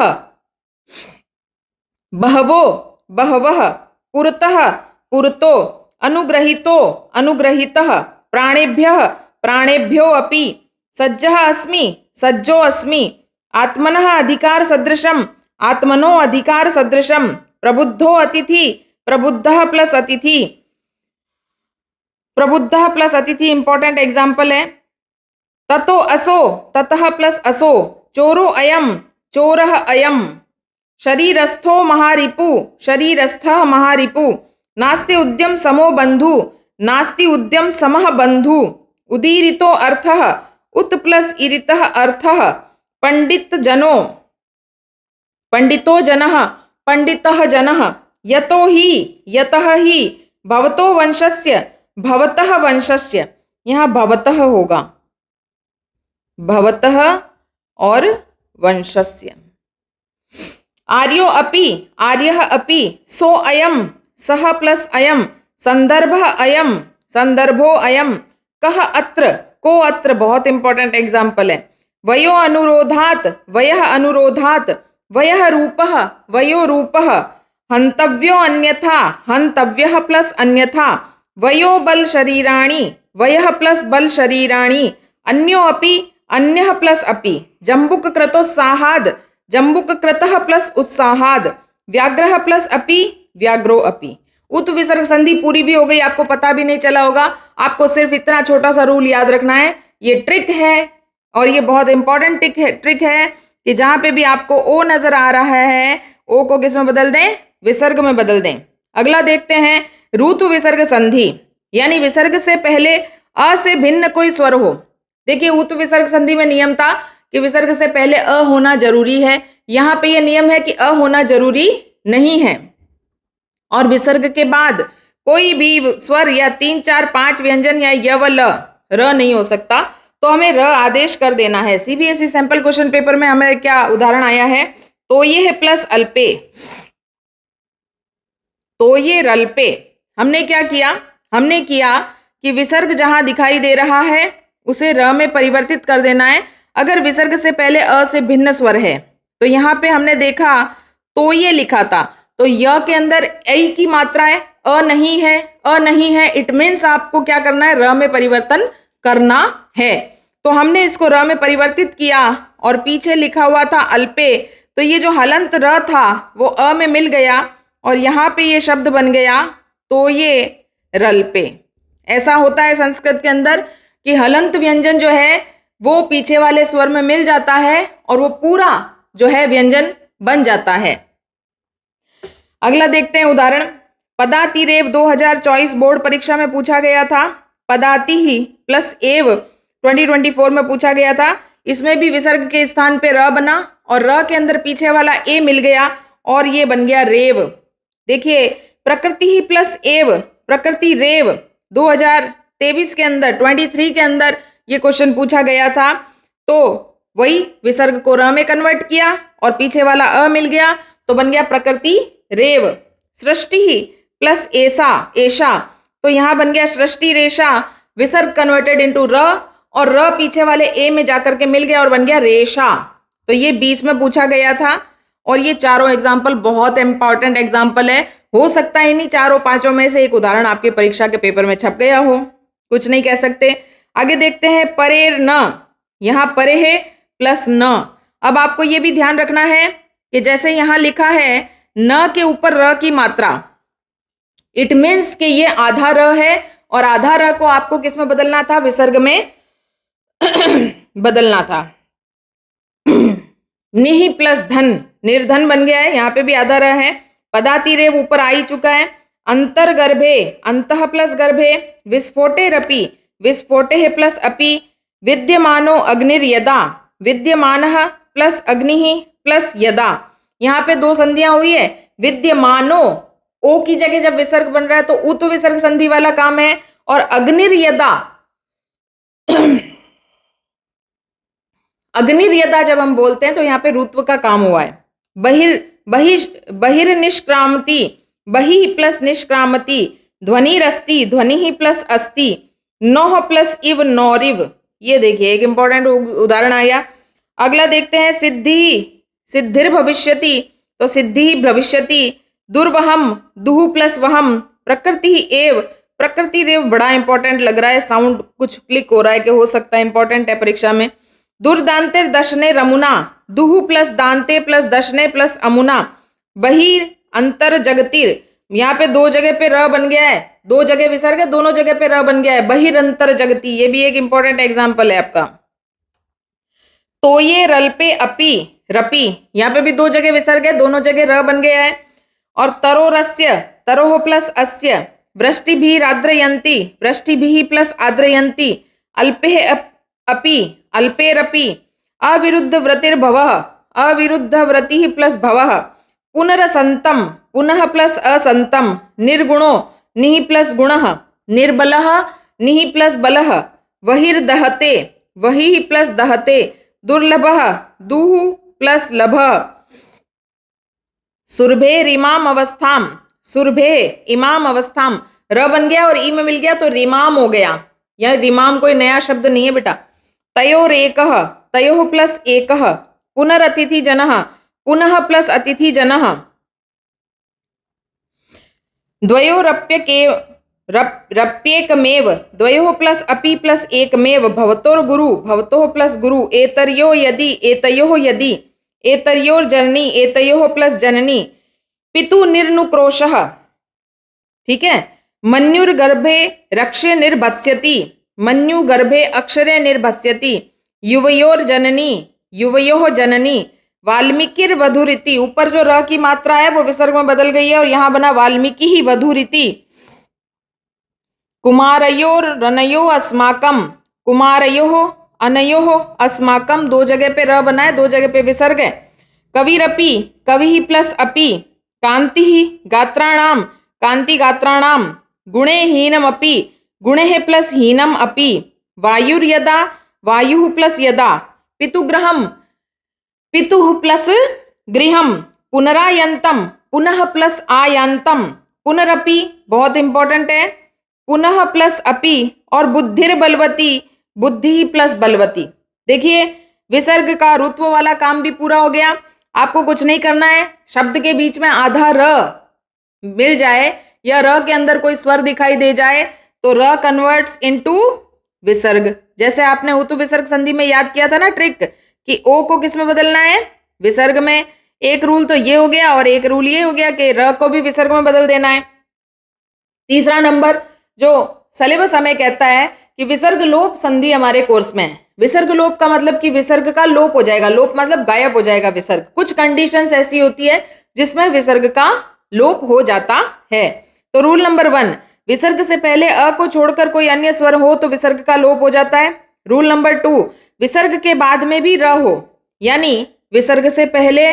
बहवो, बहवः। पुरतः, पुरतो। अनुग्रहीतो, अनुग्रहीतः। प्राणेभ्यः, प्राणेभ्यो अपि। सज्जः अस्मि, सज्जो अस्मि। आत्मनः अधिकार सदृशम, आत्मनो अधिकार सदृशम। प्रबुद्धो अतिथि, प्रबुद्धः प्लस अतिथि, प्रबुद्धः प्लस अतिथि इंपॉर्टेंट एग्जाम्पल है। ततो असो, ततः प्लस असो। चोरो अयम, चोरः अयम। शरीरस्थो महारिपु, शरीरस्थः महारिपु। नास्ति उद्यम समो बंधु, नास्ति उद्यम समः बंधु। उदीरितो अर्थः, उत प्लस इरितः अर्थः। पंडित जनो, पंडितो जनः, पंडितः जनः। यतो ही, यतः ही। भवतो वंशस्य, भवतः वंशस्य। यहाँ भवतः होगा, भवतः और वंशस्य। आर्यो अपि, आर्यः अपि। सो अयम, सह प्लस अयम। संदर्भः अयम, संदर्भो अयम। कः अत्र, को अत्र बहुत इंपॉर्टेंट एग्जाम्पल है। वयो अनुरोधात्, वयः अनुरोधात्। वयः रूपः, वयो रूपः। हन्तव्यो अन्यथा, हन्तव्यः प्लस अन्यथा। वयो बल शरीराणि, वयः प्लस बल शरीराणि। अन्यो अपि, अन्यः प्लस अपि। जम्बुक कृतोत्साहाद्, जम्बुक कृतः प्लस उत्साहाद्। व्याघ्रः प्लस अपि, व्याघ्रो अपि। उत विसर्ग संधि पूरी भी हो गई, आपको पता भी नहीं चला होगा। आपको सिर्फ इतना छोटा सा रूल याद रखना है, ये ट्रिक है और ये बहुत इंपॉर्टेंट ट्रिक है कि जहां पे भी आपको ओ नजर आ रहा है, ओ को किस में बदल दें, विसर्ग में बदल दें। अगला देखते हैं ऋतु विसर्ग संधि, यानी विसर्ग से पहले अ से भिन्न कोई स्वर हो। देखिए उत विसर्ग संधि में नियम था कि विसर्ग से पहले अ होना जरूरी है, यहाँ पे ये नियम है कि अ होना जरूरी नहीं है। और विसर्ग के बाद कोई भी स्वर या 3, 4, 5 व्यंजन या य व ल र नहीं हो सकता, तो हमें र आदेश कर देना है। सीबीएसई सैंपल क्वेश्चन पेपर में हमें क्या उदाहरण आया है, तो ये है प्लस अल्पे, तो ये रल्पे। हमने क्या किया, हमने किया कि विसर्ग जहां दिखाई दे रहा है उसे र में परिवर्तित कर देना है अगर विसर्ग से पहले अ से भिन्न स्वर है। तो यहाँ पे हमने देखा तो ये लिखा था, तो य के अंदर ऐ की मात्रा है, अ नहीं है, अ नहीं है, इट मीन्स आपको क्या करना है, र में परिवर्तन करना है। तो हमने इसको र में परिवर्तित किया और पीछे लिखा हुआ था अल्पे, तो ये जो हलंत र था वो अ में मिल गया और यहाँ पे ये शब्द बन गया तो ये रल्पे। ऐसा होता है संस्कृत के अंदर कि हलंत व्यंजन जो है वो पीछे वाले स्वर में मिल जाता है और वो पूरा जो है व्यंजन बन जाता है। अगला देखते हैं उदाहरण। पदातिरेव 2024 बोर्ड परीक्षा में पूछा गया था, पदाति ही प्लस एव 2024 में पूछा गया था। इसमें भी विसर्ग के स्थान पे र बना और र के अंदर पीछे वाला ए मिल गया और ये बन गया रेव। देखिए प्रकृति ही प्लस एव, प्रकृति रेव 2023 के अंदर 23 के अंदर ये क्वेश्चन पूछा गया था। तो वही विसर्ग को र में कन्वर्ट किया और पीछे वाला अ मिल गया तो बन गया प्रकृति रेव। सृष्टि ही प्लस ऐसा ऐशा, तो यहाँ बन गया सृष्टि रेशा, विसर्ग कन्वर्टेड इनटू र और र पीछे वाले ए में जाकर के मिल गया और बन गया रेशा। तो ये 20 में पूछा गया था और ये चारों एग्जाम्पल बहुत इंपॉर्टेंट एग्जाम्पल है। हो सकता है इन्हीं चारों पांचों में से एक उदाहरण आपके परीक्षा के पेपर में छप गया हो, कुछ नहीं कह सकते। आगे देखते हैं परेर न, यहाँ परे है प्लस न। अब आपको ये भी ध्यान रखना है कि जैसे यहाँ लिखा है न के ऊपर र की मात्रा, इट मीन्स कि ये आधा र है और आधा र को आपको किस में बदलना था, विसर्ग में बदलना था। निहि प्लस धन, निर्धन बन गया है, यहाँ पे भी आधा र है। पदातिरेव ऊपर आ ही चुका है। अंतर्गर्भे, अंतः प्लस गर्भे, विस्फोटे रपि, विस्फोटे है प्लस अपि, विद्यमानो अग्निर्यदा, विद्यमानः प्लस अग्नि प्लस यदा। यहाँ पे दो संधियां हुई है। विद्यमानो ओ की जगह जब विसर्ग बन रहा है तो उत विसर्ग संधि वाला काम है, और अग्निर्यदा अग्निर्यदा जब हम बोलते हैं तो यहाँ पे रुत्व का काम हुआ है। बहिर्निष्क्रामति, बहि प्लस निष्क्रामति, ध्वनिरस्ति, ध्वनि प्लस अस्ति, नौह प्लस इव नौरिव। ये देखिए एक इंपॉर्टेंट उदाहरण आया। अगला देखते हैं सिद्धि, सिद्धिर भविष्यति, तो सिद्धि भविष्यति, दुर्वहम, दुहु प्लस वहम, प्रकृति एव, प्रकृति रेव बड़ा इंपॉर्टेंट लग रहा है, साउंड कुछ क्लिक हो रहा है कि हो सकता है इंपॉर्टेंट है परीक्षा में। दुर्दांतिर दशने रमुना, दुहु प्लस दांते प्लस दशने प्लस अमुना, बहिर अंतर जगतिर, यहाँ पे दो जगह पे र बन गया है, दो जगह विसर्ग है, दोनों जगह पे र बन गया है, बहिर अंतर जगती, ये भी एक इंपॉर्टेंट एग्जाम्पल है आपका। तो ये रल्पे अपि रपि, यहाँ पे भी दो जगह विसर्ग है, दोनों जगह र बन गया है। और तरोरस्य, तरोह प्लस अस्य, वृष्टि भी आद्रयंती, वृष्टि भी प्लस आद्रयंती, अल्पे अपि, अल्पेरपि, अविरुद्ध व्रतिर्भवः, अविरुद्ध व्रति प्लस भवः, पुनरसंतम, पुनः प्लस असंतम, निर्गुणो निहि प्लस गुणः, निर्बलः निहि प्लस बलः, वहिर्दहते, वहि प्लस दहते, दुर्लभः दुहु प्लस लभः, सुरभे रिमाम अवस्थाम, सुरभे इमाम अवस्थाम, र बन गया और ई में मिल गया तो रिमाम हो गया। यह रिमाम कोई नया शब्द नहीं है बेटा। तयोरेकः, तयोः प्लस एकः, पुनरतिथि जनः, पुनः प्लस अतिथि जनः, द्वयोरप्यके रप्येकमेव, द्वयोः प्लस अपि प्लस एकमेव, भवतोर गुरु, भवतोः प्लस गुरु, एतर्यो यदि, एतयोः यदि, एतर्योर जननी, एतयोः प्लस जननी, पितु निर्नुक्रोशः, ठीक है। मन्युर्गर्भे रक्षे निर्भत्स्यति, मन्यु गर्भे अक्षरे निर्भस्यति, युवयोर जननी, युवयोः जननी, वाल्मीकिर वधुरिति, ऊपर जो र की मात्रा है वो विसर्ग में बदल गई है और यहां बना वाल्मीकि ही वधुरिति, कुमारयोर रनयो अस्माकम, कुमारयोः अनयोः अस्माकम, दो जगह पे र बना है, दो जगह पे विसर्ग है। कविरपि, कवि प्लस अपि, कांति गात्राणाम, कांति गात्राणाम, गुणे हीनम अपि, गुणे प्लस हीनम अपि, वायुर्यदा, वायु प्लस यदा, पितुग्रहम, पितुः प्लस गृहम, पुनरायंतम, पुनः प्लस आयंतम, पुनरपि बहुत इंपॉर्टेंट है, पुनः प्लस अपि, और बुद्धिर बलवती, बुद्धि प्लस बलवती। देखिए विसर्ग का रुत्व वाला काम भी पूरा हो गया। आपको कुछ नहीं करना है, शब्द के बीच में आधा र मिल जाए या र के अंदर कोई स्वर दिखाई दे जाए तो र कन्वर्ट्स इनटू विसर्ग। जैसे आपने उतु विसर्ग संधि में याद किया था ना ट्रिक कि ओ को किस में बदलना है, विसर्ग में। एक रूल तो ये हो गया और एक रूल ये हो गया कि र को भी विसर्ग में बदल देना है। तीसरा नंबर जो सिलेबस हमें कहता है कि विसर्ग लोप संधि हमारे कोर्स में है। विसर्ग लोप का मतलब कि विसर्ग का लोप हो जाएगा, लोप मतलब गायब हो जाएगा विसर्ग। कुछ कंडीशंस ऐसी होती है जिसमें विसर्ग का लोप हो जाता है। तो रूल नंबर 1, विसर्ग से पहले अ को छोड़कर कोई अन्य स्वर हो तो विसर्ग का लोप हो जाता है। रूल नंबर 2, विसर्ग के बाद में भी र हो, यानी विसर्ग से पहले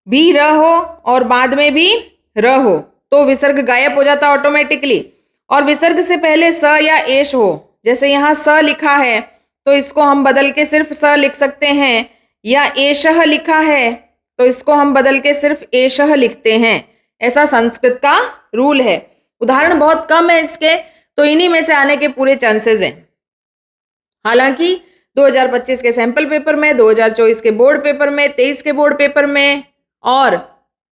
भी र हो और बाद में भी र हो तो विसर्ग गायब हो जाता ऑटोमेटिकली। और विसर्ग से पहले स या एश हो, जैसे यहाँ स लिखा है तो इसको हम बदल के सिर्फ स लिख सकते हैं, या एशह लिखा है तो इसको हम बदल के सिर्फ एशह लिखते हैं। ऐसा संस्कृत का रूल है। उदाहरण बहुत कम है इसके, तो इन्हीं में से आने के पूरे चांसेस हैं। हालांकि 2025 के सैंपल पेपर में, 2024 के बोर्ड पेपर में, 23 के बोर्ड पेपर में और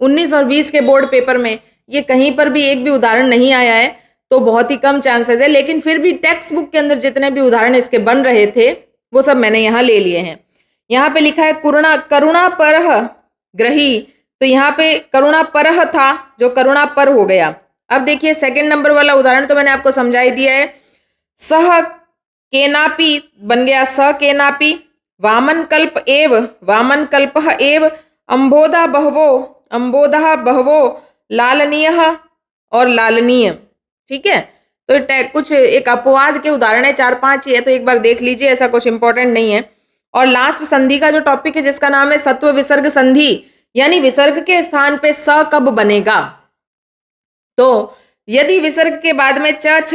19 और 20 के बोर्ड पेपर में ये कहीं पर भी एक भी उदाहरण नहीं आया है, तो बहुत ही कम चांसेस है। लेकिन फिर भी टेक्स्ट बुक के अंदर जितने भी उदाहरण इसके बन रहे थे वो सब मैंने यहाँ ले लिए हैं। यहाँ पे लिखा है करुणा परह ग्रही, तो यहाँ पे करुणा परह था जो करुणा पर हो गया। अब देखिए सेकंड नंबर वाला उदाहरण तो मैंने आपको समझा ही दिया है। सह केनापि बन गया स केनापि, वामन कल्प एव, वामन कल्पः एव, अंबोधा बहवो, अंबोधा बहवो, लालनीय और लालनीय। ठीक है, तो कुछ एक अपवाद के उदाहरण है, 4-5 ही है, तो एक बार देख लीजिए, ऐसा कुछ इंपॉर्टेंट नहीं है। और लास्ट संधि का जो टॉपिक है जिसका नाम है सत्व विसर्ग संधि, यानी विसर्ग के स्थान पे स कब बनेगा। तो यदि विसर्ग के बाद में च छ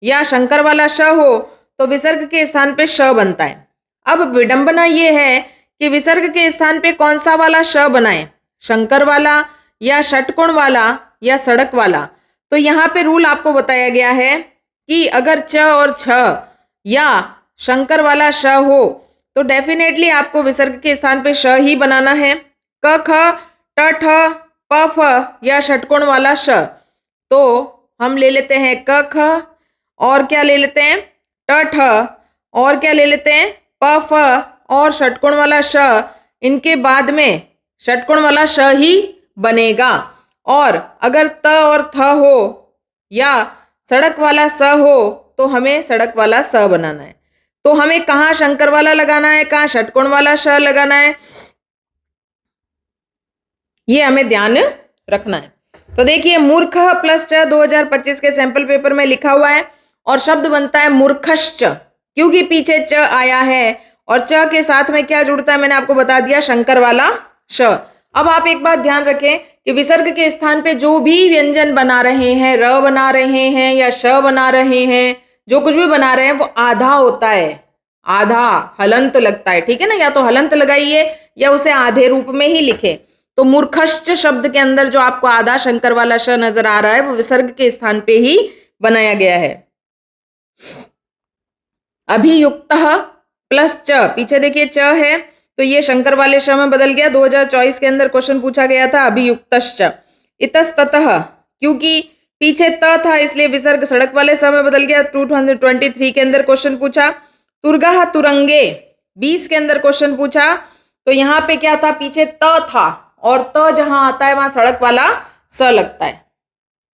या शंकर वाला श हो तो विसर्ग के स्थान पे श बनता है। अब विडंबना ये है कि विसर्ग के स्थान पे कौन सा वाला श बनाए, शंकर वाला या षटकोण वाला या सड़क वाला। तो यहाँ पे रूल आपको बताया गया है कि अगर च और छ या शंकर वाला श हो तो डेफिनेटली आपको विसर्ग के स्थान पे श ही बनाना है। क ख ट ठ प फ या षटकोण वाला श, तो हम ले लेते हैं क ख और क्या ले लेते हैं ट ठ और क्या ले लेते हैं प फ और षटकोण वाला श। इनके बाद में षटकोण वाला श ही बनेगा। और अगर त और थ हो या सड़क वाला स हो तो हमें सड़क वाला स बनाना है। तो हमें कहाँ शंकर वाला लगाना है, कहाँ षटकोण वाला श लगाना है, ये हमें ध्यान रखना है। तो देखिए मूर्ख प्लस च 2025 के सैंपल पेपर में लिखा हुआ है और शब्द बनता है मूर्खश्च, क्योंकि पीछे च आया है और च के साथ में क्या जुड़ता है मैंने आपको बता दिया, शंकर वाला श। अब आप एक बात ध्यान रखें कि विसर्ग के स्थान पे जो भी व्यंजन बना रहे हैं, र बना रहे हैं या श बना रहे हैं, जो कुछ भी बना रहे हैं वो आधा होता है, आधा हलंत लगता है। ठीक है ना, या तो हलंत लगाइए या उसे आधे रूप में ही लिखे। तो मूर्खश्च शब्द के अंदर जो आपको आधा शंकर वाला श नजर आ रहा है वो विसर्ग के स्थान पे ही बनाया गया है। अभियुक्तः प्लस च, पीछे देखिए च है तो ये शंकर वाले श में बदल गया। 2024 के अंदर क्वेश्चन पूछा गया था अभियुक्तश्च। इतस्ततः, क्योंकि पीछे त था इसलिए विसर्ग सड़क वाले स में बदल गया। 223 के अंदर क्वेश्चन पूछा। तुर्गः तुरंगे 20 के अंदर क्वेश्चन पूछा, तो यहाँ पे क्या था, पीछे त था और त जहां आता है वहां सड़क वाला स लगता है।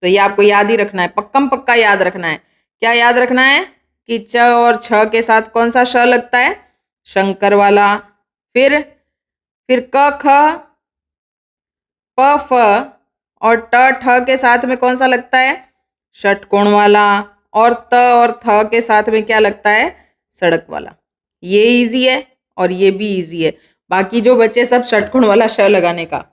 तो ये आपको याद ही रखना है, पक्कम पक्का याद रखना है। क्या याद रखना है कि च और छ के साथ कौन सा श लगता है, शंकर वाला। फिर क ख प फ और ट ठ के साथ में कौन सा लगता है, षटकोण वाला। और त और थ के साथ में क्या लगता है, सड़क वाला। ये इजी है और ये भी इजी है, बाकी जो बचे सब षटकोण वाला श लगाने का।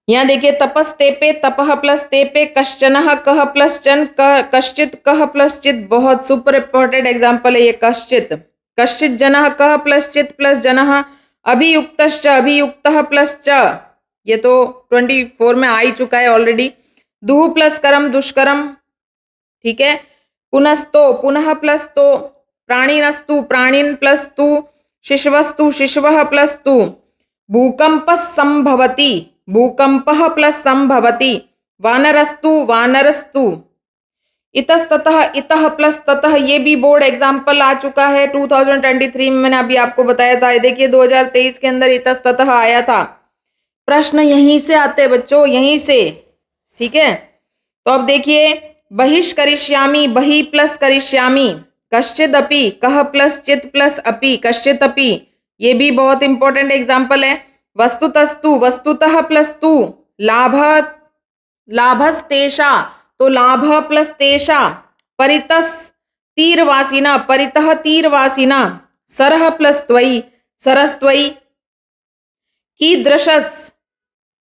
यहाँ देखिए तपस्तेपे, तपह प्लस तेपे, कश्चनः कह प्लस चन, कश्चित कह प्लस चित, बहुत सुपर इंपॉर्टेंट एग्जाम्पल है ये कश्चित। कश्चित जनः कह प्लस चित प्लस जनः, अभियुक्तश्च अभियुक्तः प्लस च, ये तो 24 में आ ही चुका है ऑलरेडी। दुह प्लस करम दुष्करम, ठीक है। पुनस्तो पुनः प्लस तो, प्राणिनस्तु प्राणिन प्लस तु, शिशवस्तु शिशवः प्लस तु, भूकंपः संभवति भूकंपः प्लस संभवति, वानरस्तु वानरस्तु, इतस्ततः इतः प्लस ततः, ये भी बोर्ड एग्जाम्पल आ चुका है 2023 में, मैंने अभी आपको बताया था। देखिए 2023 के अंदर इतस्ततः आया था। प्रश्न यहीं से आते बच्चों, यहीं से, ठीक है। तो अब देखिए बहिष्करिष्यामि, बहि प्लस करिष्यामि, कश्चिदपि, कह प्लस चित प्लस अपि, कश्चिदपि, ये भी बहुत इंपॉर्टेंट एग्जाम्पल है। वस्तुतस्तु, वस्तुतः प्लस तु, लाभ लाभस्तेषा, तो लाभ प्लस तेषा, परितस तीरवासिना, परितः तीरवासिना, सरः प्लस त्वयि, सरस्त्वयि, कीदृशस्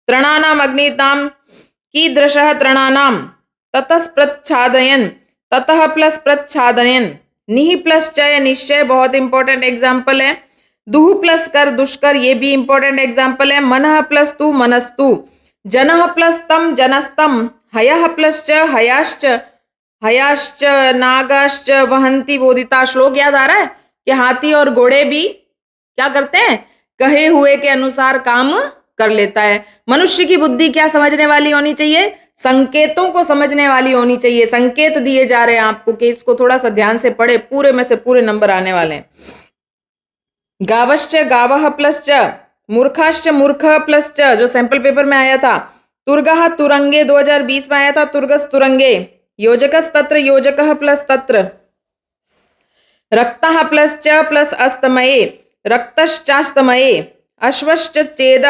तृणानाम अग्निताम, कीदृशः तृणानाम, ततः प्रच्छादयन्, ततः प्लस प्रच्छादयन्, निहि प्लस चय निश्चय, बहुत इंपॉर्टेंट एग्जाम्पल है। दुह प्लस कर दुष्कर, ये भी इंपॉर्टेंट एग्जाम्पल है। मनः प्लस तु मनस्तु, जनः प्लस तम जनस्तम, हयः प्लस च हयाश्च, हयाश्च नागाश्च वहंती बोधिता। श्लोक याद आ रहा है कि हाथी और घोड़े भी क्या करते हैं, कहे हुए के अनुसार काम कर लेता है। मनुष्य की बुद्धि क्या समझने वाली होनी चाहिए, संकेतों को समझने वाली होनी चाहिए। संकेत दिए जा रहे हैं आपको कि इसको थोड़ा सा ध्यान से पढ़े, पूरे में से पूरे नंबर आने वाले हैं। गावश्च गावः प्लस च, मूर्खाश्च मूर्ख प्लस च, जो सैंपल पेपर में आया था। तुर्गः तुरंगे 2020 में आया था, तुर्गस तुरंगे। योजकस तत्र, योजकः प्लस तत्र। रक्तः प्लस च प्लस अस्तमये, रक्तश्चास्तमये। अश्वश्च चेद,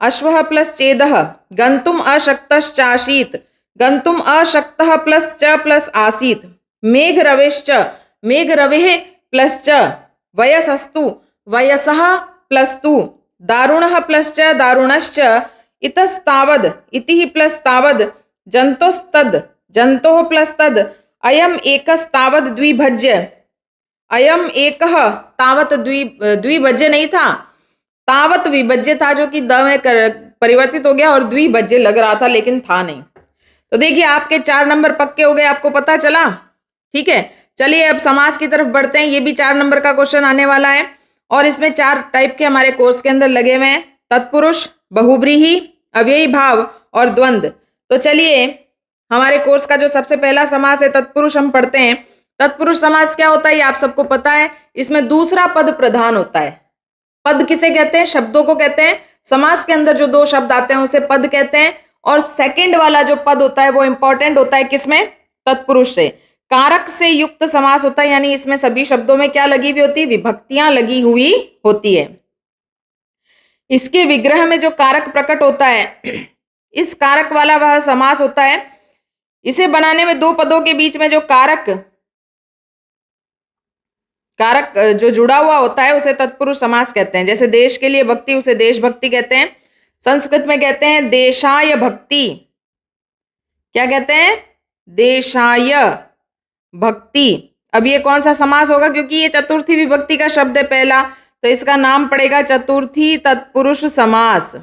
अश्वः प्लस चेदः। गंतुम अशक्तश्चासीत्, गंतुम अशक्तः प्लस च प्लस आसीत्। मेघरवेश्च, मेघरवेः प्लस च। वयसस्तु, वयसः प्लस तु। दारुणः प्लस च दारुणश्च। इतस्तावद्, इतिः प्लस तावद्। जन्तोस्तद्, जन्तोः प्लस तद्। अयम् एकस्तावद् द्विभज्य, अयम एकः तावत द्विभज्य नहीं था, तावत विभज्य था, जो कि द में परिवर्तित हो गया और द्विभज्य लग रहा था लेकिन था नहीं। तो देखिए आपके 4 नंबर पक्के हो गए, आपको पता चला, ठीक है। चलिए अब समास की तरफ बढ़ते हैं। ये भी 4 नंबर का क्वेश्चन आने वाला है और इसमें 4 टाइप के हमारे कोर्स के अंदर लगे हुए हैं, तत्पुरुष, बहुब्रीहि, अव्ययी भाव और द्वंद्व। तो चलिए हमारे कोर्स का जो सबसे पहला समास है तत्पुरुष, हम पढ़ते हैं। तत्पुरुष समास क्या होता है ये आप सबको पता है। इसमें दूसरा पद प्रधान होता है। पद किसे कहते हैं, शब्दों को कहते हैं। समास के अंदर जो 2 शब्द आते हैं उसे पद कहते हैं। और सेकंड वाला जो पद होता है वो इंपॉर्टेंट होता है किसमें, तत्पुरुष से। कारक से युक्त समास होता है, यानी इसमें सभी शब्दों में क्या लगी हुई होती है, विभक्तियां लगी हुई होती है। इसके विग्रह में जो कारक प्रकट होता है, इस कारक वाला वह समास होता है। इसे बनाने में 2 पदों के बीच में जो कारक जो जुड़ा हुआ होता है उसे तत्पुरुष समास कहते हैं। जैसे देश के लिए भक्ति, उसे देशभक्ति कहते हैं। संस्कृत में कहते हैं देशाय भक्ति। क्या कहते हैं, देशाय भक्ति। अब ये कौन सा समास होगा, क्योंकि ये चतुर्थी विभक्ति का शब्द है पहला, तो इसका नाम पड़ेगा चतुर्थी तत्पुरुष समास।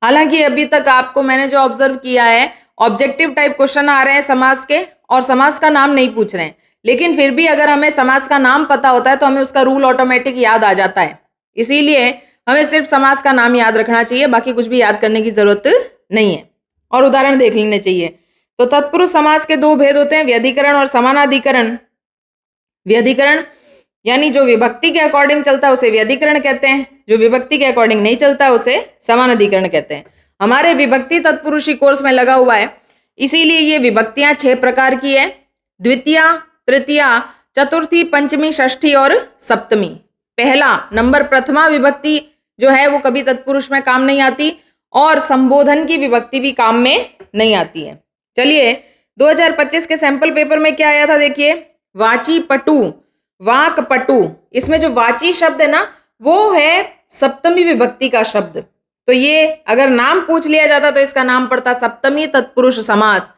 हालांकि अभी तक आपको मैंने जो ऑब्जर्व किया है, ऑब्जेक्टिव टाइप क्वेश्चन आ रहे हैं समास के और समास का नाम नहीं पूछ रहे हैं, लेकिन फिर भी अगर हमें समास का नाम पता होता है तो हमें उसका रूल ऑटोमेटिक याद आ जाता है। इसीलिए हमें सिर्फ समास का नाम याद रखना चाहिए, बाकी कुछ भी याद करने की जरूरत नहीं है और उदाहरण देख लेने चाहिए। तो तत्पुरुष समास के 2 भेद होते हैं, व्यधिकरण और समानाधिकरण। व्यधिकरण यानी जो विभक्ति के अकॉर्डिंग चलता है उसे व्यधिकरण कहते हैं, जो विभक्ति के अकॉर्डिंग नहीं चलता है उसे समानाधिकरण कहते हैं। हमारे विभक्ति तत्पुरुषी कोर्स में लगा हुआ है, इसीलिए ये विभक्तियां 6 प्रकार की है, द्वितीया, तृतीया, चतुर्थी, पंचमी, षष्ठी और सप्तमी। पहला नंबर प्रथमा विभक्ति जो है वो कभी तत्पुरुष में काम नहीं आती और संबोधन की विभक्ति भी काम में नहीं आती है। चलिए 2025 के सैंपल पेपर में क्या आया था, देखिए वाची पटु, वाक्पटु, इसमें जो वाची शब्द है ना वो है सप्तमी विभक्ति का शब्द। तो ये अगर नाम पूछ लिया जाता तो इसका नाम पड़ता सप्तमी तत्पुरुष समास।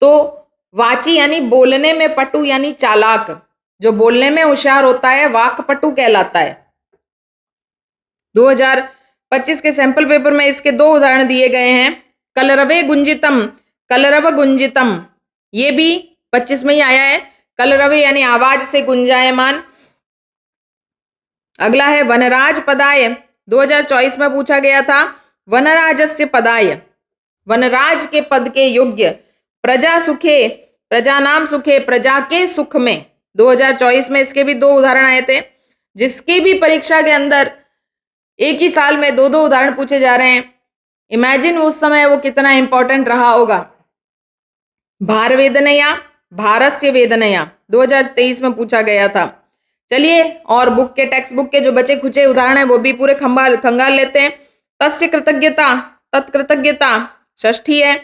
तो वाची यानी बोलने में, पटु यानी चालाक, जो बोलने में होशियार होता है वाक्पटु कहलाता है। 2025 के सैंपल पेपर में इसके 2 उदाहरण दिए गए हैं। कलरवे गुंजितम, कलरव गुंजितम, ये भी 25 में ही आया है। कलरवे यानी आवाज से गुंजायमान। अगला है वनराज पदाय, 2024 में पूछा गया था। वनराजस्य पदाय, वनराज के पद के योग्य। प्रजा सुखे, प्रजा नाम सुखे, प्रजा के सुख में, 2024 में इसके भी 2 उदाहरण आए थे। जिसकी भी परीक्षा के अंदर एक ही साल में 2-2 उदाहरण पूछे जा रहे हैं, इमेजिन उस समय वो कितना इंपॉर्टेंट रहा होगा। भार वेदनया, भारस्य वेदनया, 2023 में पूछा गया था। चलिए और बुक के, टेक्स्ट बुक के जो बचे खुचे उदाहरण है वो भी पूरे खंगाल लेते हैं। तस्य कृतज्ञता, तत्कृतज्ञता, षष्ठी है।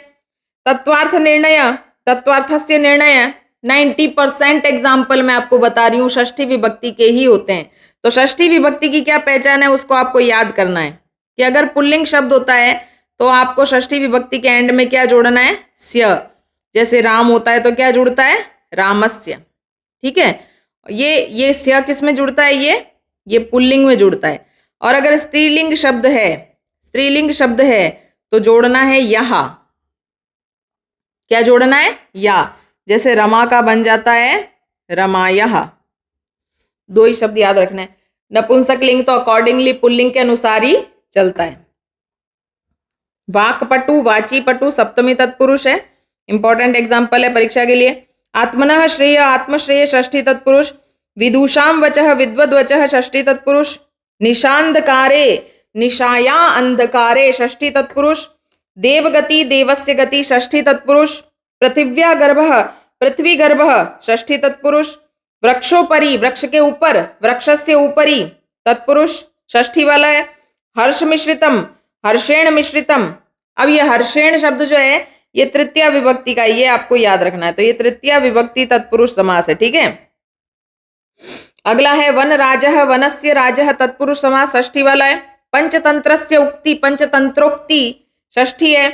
तत्वार्थ निर्णय, तत्वार्थस्य निर्णय, 90% एग्जाम्पल मैं आपको बता रही हूँ षष्ठी विभक्ति के ही होते हैं। तो षष्ठी विभक्ति की क्या पहचान है उसको आपको याद करना है कि अगर पुल्लिंग शब्द होता है तो आपको षष्ठी विभक्ति के एंड में क्या जोड़ना है, स्य। जैसे राम होता है तो क्या जुड़ता है, रामस्य। ठीक है, ये स्य किस में जुड़ता है, ये पुल्लिंग में जुड़ता है। और अगर स्त्रीलिंग शब्द है तो जोड़ना है यहा। क्या जोड़ना है, या। जैसे रमा का बन जाता है रमायः। 2 ही शब्द याद रखना है। नपुंसक लिंग तो अकॉर्डिंगली पुल्लिंग के अनुसार ही चलता है। वाक्पटु, वाचीपटु सप्तमी तत्पुरुष है। इंपॉर्टेंट एग्जाम्पल है परीक्षा के लिए। आत्मनः श्रेय, आत्मश्रेय षष्ठी तत्पुरुष। विदुषाम वचः, विद्वद्वचः षष्ठी तत्पुरुष। निशांधकारे, निशाया अंधकारे षष्ठी तत्पुरुष। देवगति, देवस्य गति षष्ठी तत्पुरुष। पृथिव्या गर्भः, पृथ्वी गर्भः षष्ठी तत्पुरुष। वृक्षोपरि, वृक्ष के ऊपर, वृक्षस्य ऊपरी तत्पुरुष षष्ठी वाला है। हर्ष मिश्रितम, हर्षेण मिश्रितम। अब ये हर्षेण शब्द जो है ये तृतीया विभक्ति का, ये आपको याद रखना है। तो ये तृतीया विभक्ति तत्पुरुष समास है। ठीक है, अगला है वन राजः, वनस्य राजः तत्पुरुष समास षष्ठी वाला है। पंचतंत्रस्य उक्ति, पंचतंत्रोक्ति षष्ठी है।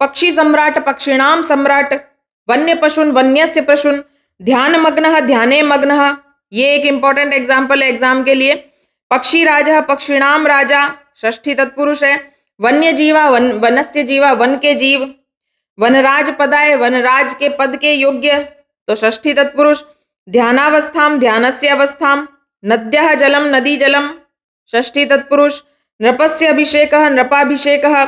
पक्षी सम्राट, पक्षिणाम सम्राट। वन्य पशुन, वन्यस्य पशुन। ध्यान मग्नः, ध्याने मग्नः, ये एक इंपॉर्टेंट एग्जाम्पल है एग्जाम के लिए। पक्षी राजा, पक्षिणाम राजा षष्ठी तत्पुरुष है। वन्य जीवा, वनस्य जीवा, वन के जीव। वनराज पदाय, वनराज के पद के योग्य, तो षष्ठी तत्पुरुष। ध्यानावस्थाम, ध्यानस्य अवस्थाम। नद्यः जलम, नदी जलम षष्ठी तत्पुरुष। नृपस्य अभिषेकः, नृपाभिषेकः।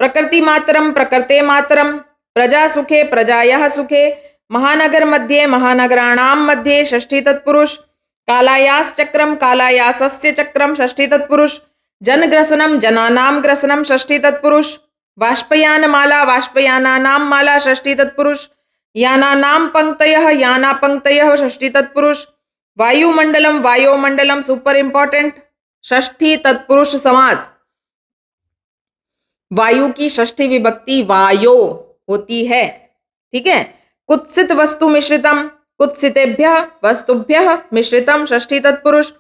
प्रकृति मातरम, प्रकृते मातरम। प्रजा सुखे, प्रजायाः सुखे। महानगर मध्ये, महानगराणाम मध्ये षष्ठी तत्पुरुष। कालायास चक्रम, कालायासस्य चक्रम षष्ठी तत्पुरुष। जनग्रसनम, जनानाम ग्रसनम षष्ठी तत्पुरुष। वाष्पयान माला, वाष्पयानानाम माला षष्ठी तत्पुरुष। यानानाम पंक्तयः, याना पंक्तयः षष्ठी तत्पुरुष। वायुमंडलम, वायोमंडलम सुपर इंपॉर्टेंट षष्ठी तत्पुरुष समास। वायु की षष्ठी विभक्ति वायो होती है। ठीक है, कुत्सित वस्तु मिश्रितम, कुत्सितेभ्यः वस्तुभ्यः मिश्रितम षष्ठी तत्पुरुष।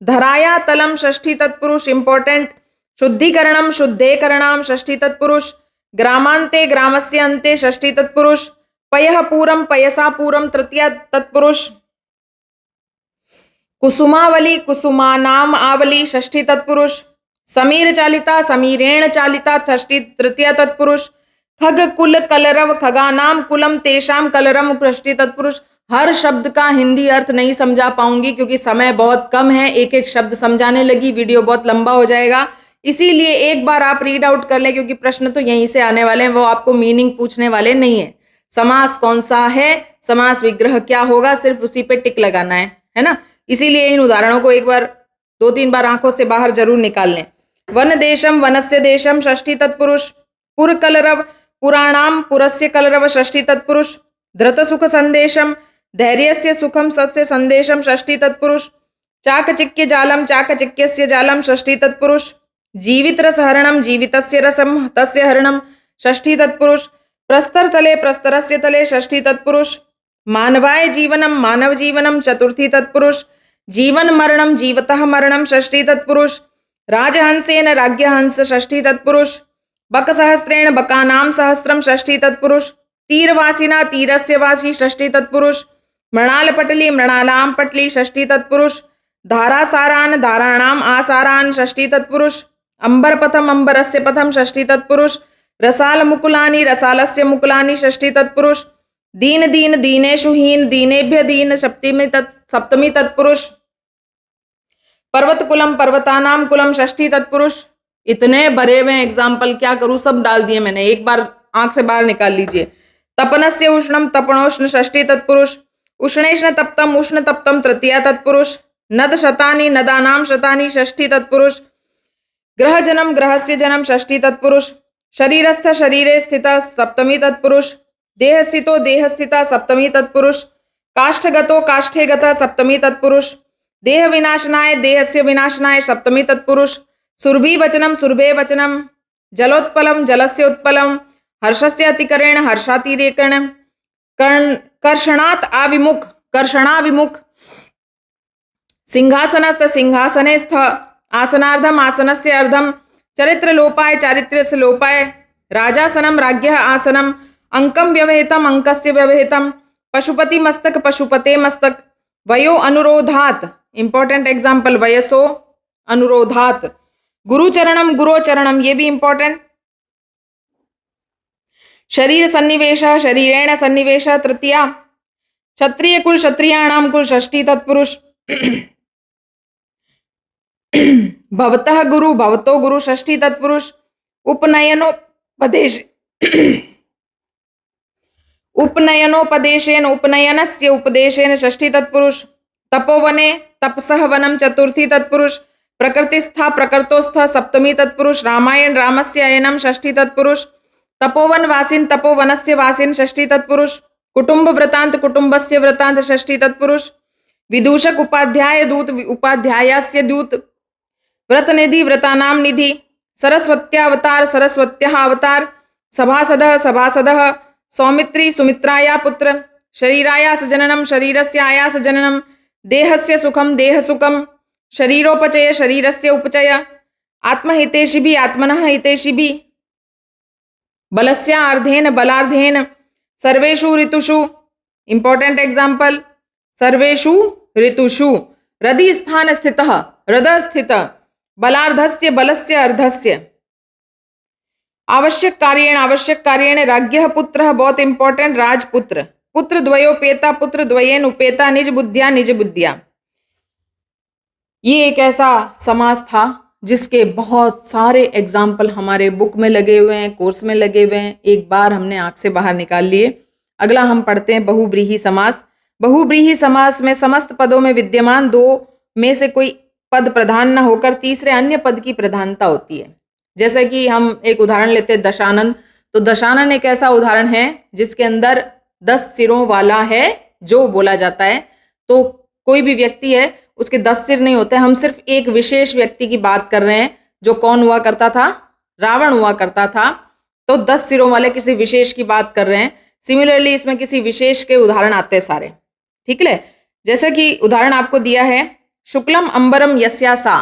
धराया तलम षष्ठी तत्पुरुष इंपॉर्टेंट। शुद्धिकरणम, शुद्धेकरणाम षष्ठी तत्पुरुष। ग्रामांते, ग्रामस्य अन्ते षष्ठी तत्पुरुष। पयः पूरम, पयसा पूरम तृतीया तत्पुरुष। कुसुमावली, कुसुमानाम आवली षष्ठी तत्पुरुष। समीर चालिता, समीरेण चालिता षष्ठी तृतीया तत्पुरुष। खग कुल, कलरव, खगानाम कुलम तेषाम कलरम षष्ठी तत्पुरुष। हर शब्द का हिंदी अर्थ नहीं समझा पाऊंगी क्योंकि समय बहुत कम है। एक एक शब्द समझाने लगी वीडियो बहुत लंबा हो जाएगा, इसीलिए एक बार आप रीड आउट कर लें क्योंकि प्रश्न तो यहीं से आने वाले हैं, वो आपको मीनिंग पूछने वाले नहीं है। समास कौन सा है, समास विग्रह क्या होगा, सिर्फ उसी पे टिक लगाना है ना। इसीलिए इन उदाहरणों को एक बार 2-3 बार आंखों से बाहर जरूर निकाल लें। वन देशम, वनस्य देशम षष्ठी तत्पुरुष। पुर कलरव, पुराणाम पुरस्य कलरव षष्ठी तत्पुरुष। धृत सुख संदेशम, धैर्यस्य सुखम सत्य संदेशम षष्ठी तत्पुरुष। चाकचिक्य जालम, चाकचिक्यस्य जालम षष्ठी तत्पुरुष। जीवित रस हरणम, जीवितस्य रसम तस्य हरणम षष्ठी तत्पुरुष। प्रस्तर तले, प्रस्तरस्य तले षष्ठी तत्पुरुष। मानवाय जीवनम, मानव जीवनम चतुर्थी तत्पुरुष। जीवन मरणम जीवतः मरणम षष्ठी तत्पुरुष, राजहंसेन राज्ञहंस षष्ठी तत्पुरुष, बकसहस्रेण बकानां सहस्रम षष्ठी तत्पुरुष, तीरवासिना तीरस्य वासी षष्ठी तत्पुरुष, मृणालपटली मृणालां पटली षष्ठी तत्पुरुष, धारासारान् धाराणाम् आसारान् षष्ठी तत्पुरुष, अंबरपथम अंबरस्य पथम षष्ठी तत्पुरुष, रसाल मुकुलानि रसालस्य मुकुलानि षष्ठी तत्पुरुष, दीन दीन दीनेषु हीन दीनेभ्य दीन सप्तमी तत्पुरुष, पर्वत कुलम पर्वतानाम कुलम षष्ठी तत्पुरुष। इतने भरे हुए एग्जाम्पल, क्या करूं, सब डाल दिए मैंने, एक बार आंख से बाहर निकाल लीजिए। तपनस्य उष्णम तपणोष्ण षष्ठी तत्पुरुष, उष्णेष्ण तप्तम उष्ण तप्तम तृतीया तत्पुरुष, नद शतानि नदानाम शतानि षष्ठी तत्पुरुष, ग्रह जन्म ग्रहस्य जन्म षष्ठी तत्पुरुष, शरीरस्थ शरीरे स्थित सप्तमी तत्पुरुष, देह स्थितो देह स्थिता सप्तमी तत्पुरुष, काष्ठगतो काष्ठे गतः सप्तमी तत्पुरुष, देह विनाशनाय देहस्य विनाशनाय सप्तमी तत्पुरुष, सुरभि वचनम सुरभे वचनम, जलोत्पलम जलस्य उत्पलम, हर्षस्य अतिकरेण हर्षातिरेकण, कर्षणात् आविमुख कर्षणाभिमुख, सिंहासनस्थ सिंहासने स्थ, आसनार्धम आसनस्य अर्धम, चरित्र लोपाय चारित्र्यस्य लोपाय, राजासनम राज्ञः आसनम, अंकम व्यवहितम अंकस्य व्यवहितम, पशुपति मस्तक पशुपते मस्तक, वयो अनुरोधात, इंपॉर्टेंट एग्जाम्पल, वयसो अनुरोधात, गुरुचरणम गुरोचरणम, ये भी इंपॉर्टेंट, शरीर सन्निवेश शरीरेण सन्निवेश तृतीया, क्षत्रिय कुल क्षत्रियाणाम कुल षष्ठी तत्पुरुष, भवतः गुरु भवतो गुरु षष्ठी तत्पुरुष, उपनयनोपदेश उपनयनोपदेशेन उपनयनस्य उपदेशेन षष्ठी तत्पुरुष, तपोवने तपसः वनम चतुर्थी तत्पुरुष, प्रकृतिस्था प्रकृतोस्थ सप्तमी तत्पुरुष, रामायण रामस्य अयनम षष्ठी तत्पुरुष, तपोवन वासिन तपोवनस्य वासिन षष्ठी तत्पुरुष, कुटुंब वृतांत कुटुंबस्य वृतांत षष्ठी तत्पुरुष, विदूषक उपाध्याय दूत उपाध्यायस्य दूत, व्रतनिधि व्रतानाम निधि, सरस्वत्यावतार सरस्वत्याः अवतार, सभासदः सभासदः, सौमित्री सुमित्राया पुत्र, शरीरायास जननम शरीरस्य आयास जननम, देहस्य सुखम देह सुखम, शरीरोपचय शरीरस्य उपचय, आत्महितेशिभिः आत्मनः हितेशिभिः, बलस्य अर्धेन बलार्धेन, सर्वेषु ऋतुषु, इंपॉर्टेंट एग्जाम्पल, सर्वेषु ऋतुषु, हृदि स्थान स्थितः हृदय स्थित, बलार्धस्य बलस्य अर्धस्य, आवश्यक कार्येण राज्ञः पुत्रः, बहुत इंपॉर्टेंट, राजपुत्र, पुत्र द्वयोपेता पुत्र द्वयेन उपेता, निज बुद्धिया। ये एक ऐसा समास था जिसके बहुत सारे एग्जाम्पल हमारे बुक में लगे हुए हैं, कोर्स में लगे हुए हैं, एक बार हमने आंख से बाहर निकाल लिए। अगला हम पढ़ते हैं बहुव्रीहि समास। बहुव्रीहि समास में समस्त पदों में विद्यमान दो में से कोई पद प्रधान न होकर तीसरे अन्य पद की प्रधानता होती है। जैसे कि हम एक उदाहरण लेते हैं दशानन, तो दशानन एक ऐसा उदाहरण है जिसके अंदर 10 सिरों वाला है जो बोला जाता है। तो कोई भी व्यक्ति है उसके 10 सिर नहीं होते, हम सिर्फ एक विशेष व्यक्ति की बात कर रहे हैं जो कौन हुआ करता था, रावण हुआ करता था। तो 10 सिरों वाले किसी विशेष की बात कर रहे हैं। सिमिलरली इसमें किसी विशेष के उदाहरण आते हैं सारे, ठीक है। जैसे कि उदाहरण आपको दिया है, शुक्लम अंबरम यस्या सा,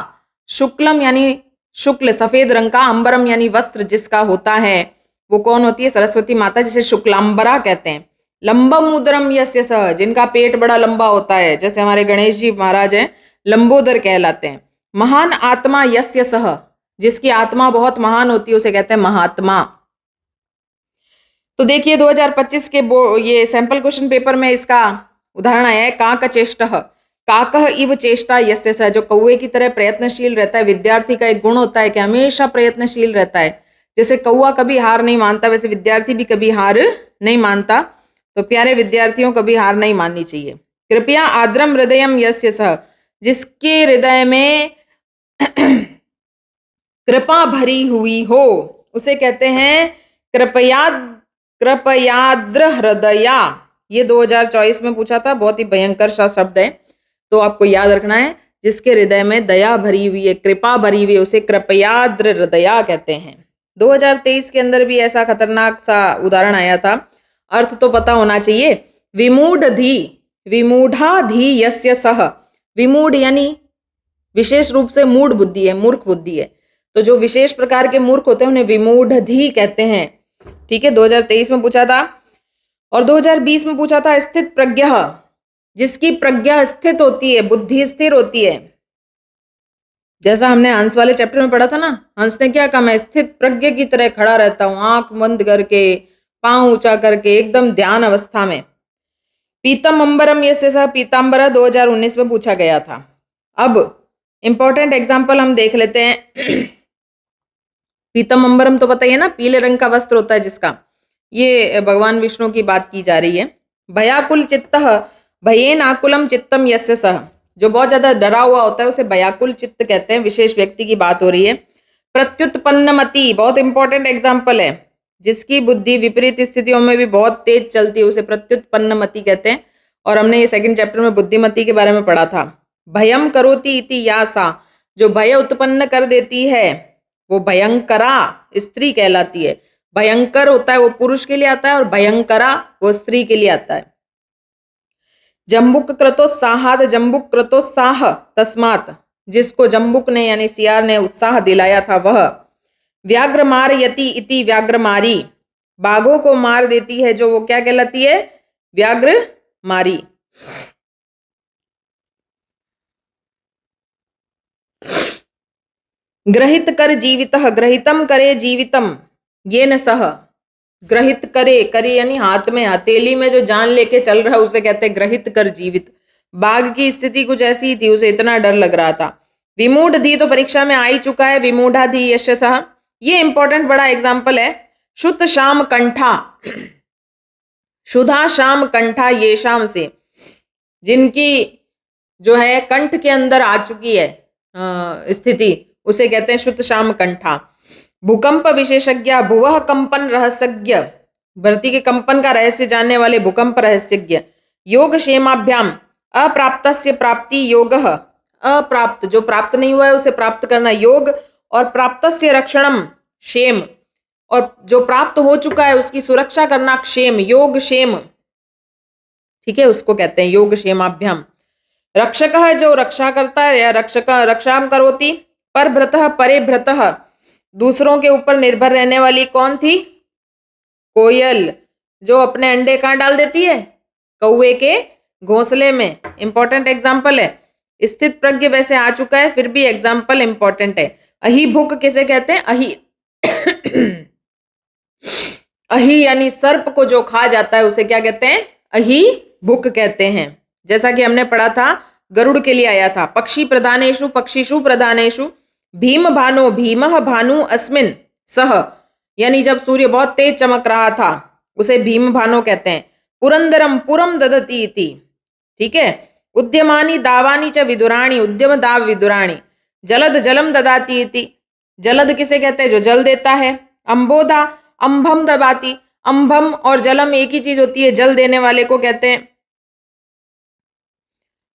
शुक्लम यानी शुक्ल सफेद रंग का, अंबरम यानी वस्त्र जिसका होता है, वो कौन होती है, सरस्वती माता, जिसे शुक्लांबरा कहते हैं। लंबम उदरम यस्य स, जिनका पेट बड़ा लंबा होता है, जैसे हमारे गणेश जी महाराज हैं, लंबोदर कहलाते हैं। महान आत्मा यस्य सह, जिसकी आत्मा बहुत महान होती है उसे कहते हैं महात्मा। तो देखिए 2025 के ये सैंपल क्वेश्चन पेपर में इसका उदाहरण आया है, काक चेष्टः, काकः इव चेष्टा यस्य स, जो कौवे की तरह प्रयत्नशील रहता है। विद्यार्थी का एक गुण होता है कि हमेशा प्रयत्नशील रहता है। जैसे कौवा कभी हार नहीं मानता, वैसे विद्यार्थी भी कभी हार नहीं मानता। तो प्यारे विद्यार्थियों, कभी हार नहीं माननी चाहिए। कृपया आद्रम हृदयम यस्य सह, जिसके हृदय में कृपा भरी हुई हो उसे कहते हैं कृपयाद्र हृदया। ये 2024 में पूछा था, बहुत ही भयंकर सा शब्द है, तो आपको याद रखना है। जिसके हृदय में दया भरी हुई है, कृपा भरी हुई है, उसे कृपयाद्र हृदया कहते हैं। 2023 के अंदर भी ऐसा खतरनाक सा उदाहरण आया था, अर्थ तो पता होना चाहिए। विमूढ़ाधि यस्य सह, विमूढ़ यानी विशेष रूप से मूढ़ बुद्धि है, मूर्ख बुद्धि है। तो जो विशेष प्रकार के मूर्ख होते हैं उन्हें विमूढ़धि कहते हैं। ठीक है, 2023 में पूछा था। और 2020 में पूछा था स्थित प्रज्ञ, जिसकी प्रज्ञा स्थित होती है, बुद्धि स्थिर होती है। जैसा हमने हंस वाले चैप्टर में पढ़ा था ना, हंस ने क्या कहा, मैं स्थित प्रज्ञ की तरह खड़ा रहता हूं, आंख बंद करके, पांव ऊंचा करके, एकदम ध्यान अवस्था में। पीतम अंबरम यस्य सः पीतांबरा 2019 में पूछा गया था। अब इंपॉर्टेंट एग्जाम्पल हम देख लेते हैं। पीतम अंबरम तो पता ही है ना, पीले रंग का वस्त्र होता है जिसका, ये भगवान विष्णु की बात की जा रही है। भयाकुल चित्तः भयेन आकुलम चित्तम यस्य सः, जो बहुत ज्यादा डरा हुआ होता है उसे भयाकुल चित्त कहते हैं, विशेष व्यक्ति की बात हो रही है। प्रत्युत्पन्नमति, बहुत इंपॉर्टेंट एग्जाम्पल है, जिसकी बुद्धि विपरीत स्थितियों में भी बहुत तेज चलती है उसे प्रत्युत्पन्नमति कहते हैं। और हमने ये सेकंड चैप्टर में बुद्धिमति के बारे में पढ़ा था। भयम करोति इति या सा, जो भय उत्पन्न कर देती है वो भयंकरा स्त्री कहलाती है। भयंकर होता है वो पुरुष के लिए आता है और भयंकरा वो स्त्री के लिए आता है। जम्बुक क्रतोत्साहाद जम्बुक क्रतोत्साह तस्मात, जिसको जम्बुक ने यानी सियार ने उत्साह दिलाया था वह। व्याघ्र मार यति इति व्याघ्र मारी, बाघों को मार देती है जो, वो क्या कहलाती है, व्याघ्र मारी। ग्रहित कर जीवितः, ग्रहितम करे जीवितम येन सह, ग्रहित करे, करे यानी हाथ में, हथेली में जो जान लेके चल रहा है उसे कहते हैं ग्रहित कर जीवित। बाघ की स्थिति कुछ ऐसी थी, उसे इतना डर लग रहा था। विमूढ़ धी तो परीक्षा में आ ही चुका है, विमूढ़ा धी यशसः, ये इंपॉर्टेंट बड़ा एग्जाम्पल है। शुद्ध शाम कंठा, शुद्धा शाम कंठा ये शाम से, जिनकी जो है कंठ के अंदर आ चुकी है स्थिति, उसे कहते हैं शुद्ध शाम कंठा। भूकंप विशेषज्ञ भुवः कंपन रहस्यज्ञ, धरती के कंपन का रहस्य जानने वाले भूकंप रहस्यज्ञ। योग क्षेमाभ्याम अप्राप्तस्य प्राप्ति योगः, अप्राप्त जो प्राप्त नहीं हुआ है उसे प्राप्त करना योग, और प्राप्तस्य रक्षणम क्षेम, और जो प्राप्त हो चुका है उसकी सुरक्षा करना क्षेम, योग क्षेम। ठीक है, उसको कहते हैं योग क्षेमाभ्याम। रक्षकः जो रक्षा करता है, या रक्षक रक्षाम करोति। परभृतः परिभृतः, दूसरों के ऊपर निर्भर रहने वाली कौन थी, कोयल, जो अपने अंडे कहाँ डाल देती है, कौवे के घोंसले में। इंपॉर्टेंट एग्जाम्पल है। स्थित प्रज्ञ वैसे आ चुका है, फिर भी एग्जाम्पल इंपॉर्टेंट है। अही भुक किसे कहते हैं, अही अही यानी सर्प को जो खा जाता है उसे क्या कहते हैं, अही भुक कहते हैं। जैसा कि हमने पढ़ा था, गरुड़ के लिए आया था, पक्षी प्रधानेषु पक्षीषु प्रधानेषु भीम भानो भीमः भानु अस्मिन सह, यानी जब सूर्य बहुत तेज चमक रहा था उसे भीम भानो कहते हैं। पुरंदरम पुरम ददती इति, ठीक है। उद्यमानी दावानी च विदुराणी, उद्यम दाव विदुराणी। जलद जलम ददाती इति, जलद किसे कहते हैं, जो जल देता है। अंबोधा अंभम दबाती, अंभम और जलम एक ही चीज होती है, जल देने वाले को कहते हैं।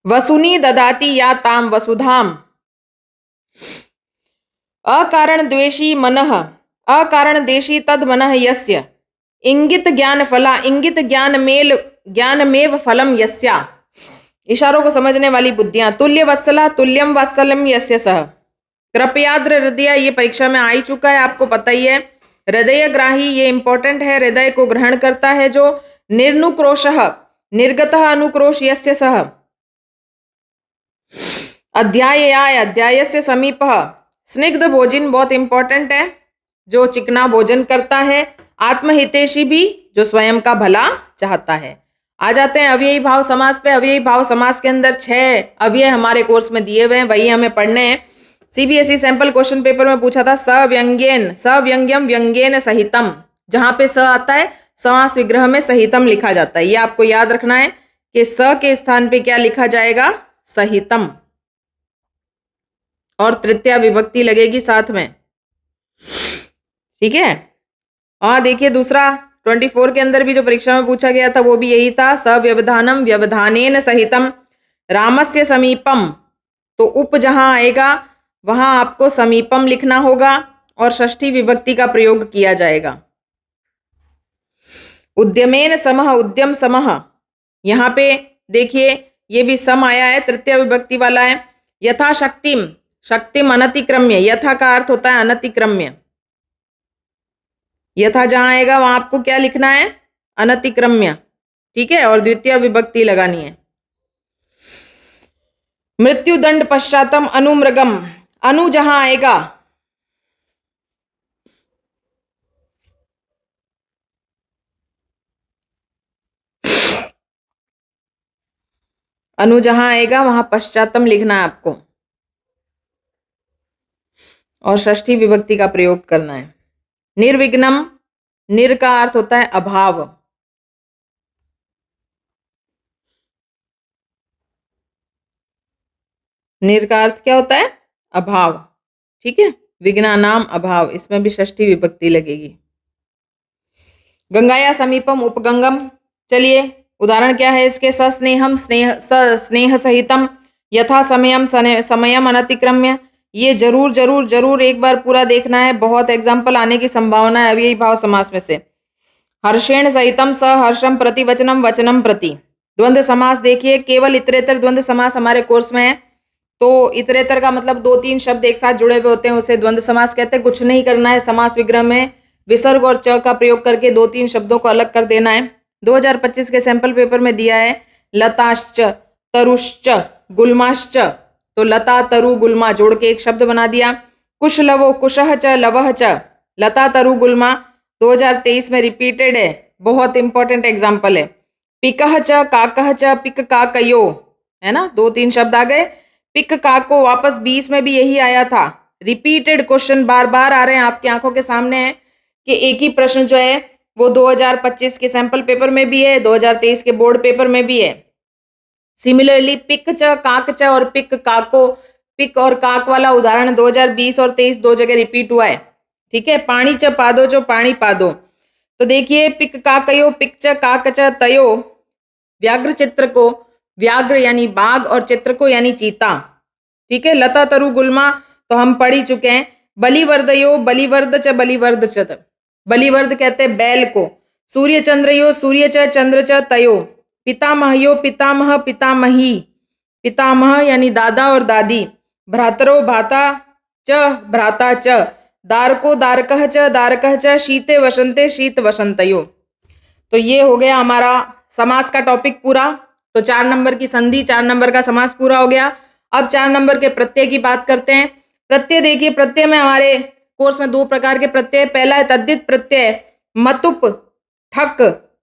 वसुनी ददाती या ताम वसुधाम। अकारण द्वेषी मनः, अकारण देशी तद मनः यस्य। इंगित ज्ञान फला, इंगित ज्ञानमेव फलम यस्या। इशारों को समझने वाली बुद्धियां। तुल्य वत्सला तुल्यम वात्सल्यम यस्य सह। कृपयाद्र हृदय, ये परीक्षा में आ ही चुका है, आपको पता ही है। हृदय ग्राही, ये इंपॉर्टेंट है, हृदय को ग्रहण करता है जो। निर्नुक्रोशः, निर्गतः अनुक्रोश यस्य सह। अध्यायाय, अध्यायस्य समीपः। स्निग्ध भोजन बहुत इंपॉर्टेंट है, जो चिकना भोजन करता है। आत्महितैषी भी, जो स्वयं का भला चाहता है। आ जाते हैं अव्ययी भाव समास पे। अव्ययी भाव समास के अंदर 6 अव्यय हमारे कोर्स में दिए हुए हैं, वही हमें पढ़ने हैं। सीबीएसई सैंपल क्वेश्चन पेपर में पूछा था, सव्यंग्येन, सव्यंग्यम व्यंग्येन सहितम। जहां पे स आता है समास विग्रह में सहितम लिखा जाता है। ये आपको याद रखना है कि स के स्थान पे क्या लिखा जाएगा, सहितम, और तृतीया विभक्ति लगेगी साथ में। ठीक है। और देखिए दूसरा 24 के अंदर भी जो परीक्षा में पूछा गया था वो भी यही था, सव्यवधानम व्यवधानेन सहितम रामस्य समीपम। तो उप जहां आएगा वहां आपको समीपम लिखना होगा और षष्ठी विभक्ति का प्रयोग किया जाएगा। उद्यमेन समः, उद्यम समः। यहां पे देखिए ये भी सम आया है, तृतीय विभक्ति वाला है। यथा शक्तिम, शक्तिम अनतिक्रम्य, यथा का अर्थ होता है अनतिक्रम्य। यथा जहां आएगा वहां आपको क्या लिखना है, अनतिक्रम्य, ठीक है, और द्वितीय विभक्ति लगानी है। मृत्युदंड पश्चातम अनुमृगम, अनु जहां आएगा अनु जहां आएगा वहां पश्चातम लिखना है आपको, और षष्ठी विभक्ति का प्रयोग करना है। निर्विघ्नम, निर का अर्थ होता है अभाव। निर का अर्थ क्या होता है, अभाव, ठीक है। विघ्ना नाम अभाव, इसमें भी षष्ठी विभक्ति लगेगी। गंगाया समीपम उपगंगम, चलिए उदाहरण क्या है इसके, सस्नेहम स्नेह सहितम, यथा समयम समयम अनतिक्रम्य। ये जरूर जरूर जरूर एक बार पूरा देखना है, बहुत एग्जाम्पल आने की संभावना है अब यही भाव समास में से। हर्षेण सहितम सहर्षम प्रति वचनम वचनम प्रति। द्वंद्व समास देखिए, केवल इतरेतर द्वंद्व समास हमारे कोर्स में है, तो इतरेतर का मतलब 2-3 शब्द एक साथ जुड़े हुए होते हैं, उसे द्वंद्व समास कहते हैं। कुछ नहीं करना है, समास विग्रह में विसर्ग और च का प्रयोग करके 2-3 शब्दों को अलग कर देना है। 2025 के सैंपल पेपर में दिया है लताश्च तरुश्च गुल्माश्च, तो लता तरु गुल्मा जोड़ के एक शब्द बना दिया। कुशलवो कुशह च लवह च, लता तरु गुल्मा 2023 में रिपीटेड है, बहुत इंपॉर्टेंट एग्जाम्पल है। पिकह च काकह च पिक काकयो, है ना, 2-3 शब्द आ गए। पिक काको वापस 20 में भी यही आया था। रिपीटेड क्वेश्चन बार बार आ रहे हैं, आपकी आंखों के सामने है कि एक ही प्रश्न जो है वो 2025 के सैंपल पेपर में भी है, 2023 के बोर्ड पेपर में भी है। सिमिलरली पिक च काक च और पिक काको, पिक और काक वाला उदाहरण 2020 और 23 दो जगह रिपीट हुआ है, ठीक है। पानी च पादो जो पानी पादो, तो देखिए पिक काकयो पिक च काक च तयो, व्याघ्र चित्र को, व्याघ्र यानी बाघ और चित्र को यानी चीता, ठीक है। लता तरु गुल्मा तो हम पढ़ ही चुके हैं। बलिवर्दयो बलिवर्द च बलिवर्द च, बलिवर्द कहते हैं बैल को। सूर्य चंद्रयो सूर्य च चंद्र च तयो, पितामहयो पितामह पितामही, पितामह यानी दादा और दादी। भ्रातरो भाता च भ्राता च, दारको दारकह च दारकह च, शीते वसंते शीत वसंतयो। तो ये हो गया हमारा समास का टॉपिक पूरा। तो 4 नंबर की संधि, 4 नंबर का समास पूरा हो गया। अब 4 नंबर के प्रत्यय की बात करते हैं। प्रत्यय देखिए, प्रत्यय में हमारे कोर्स में 2 प्रकार के प्रत्यय, पहला है तद्धित प्रत्यय, मतुप ठक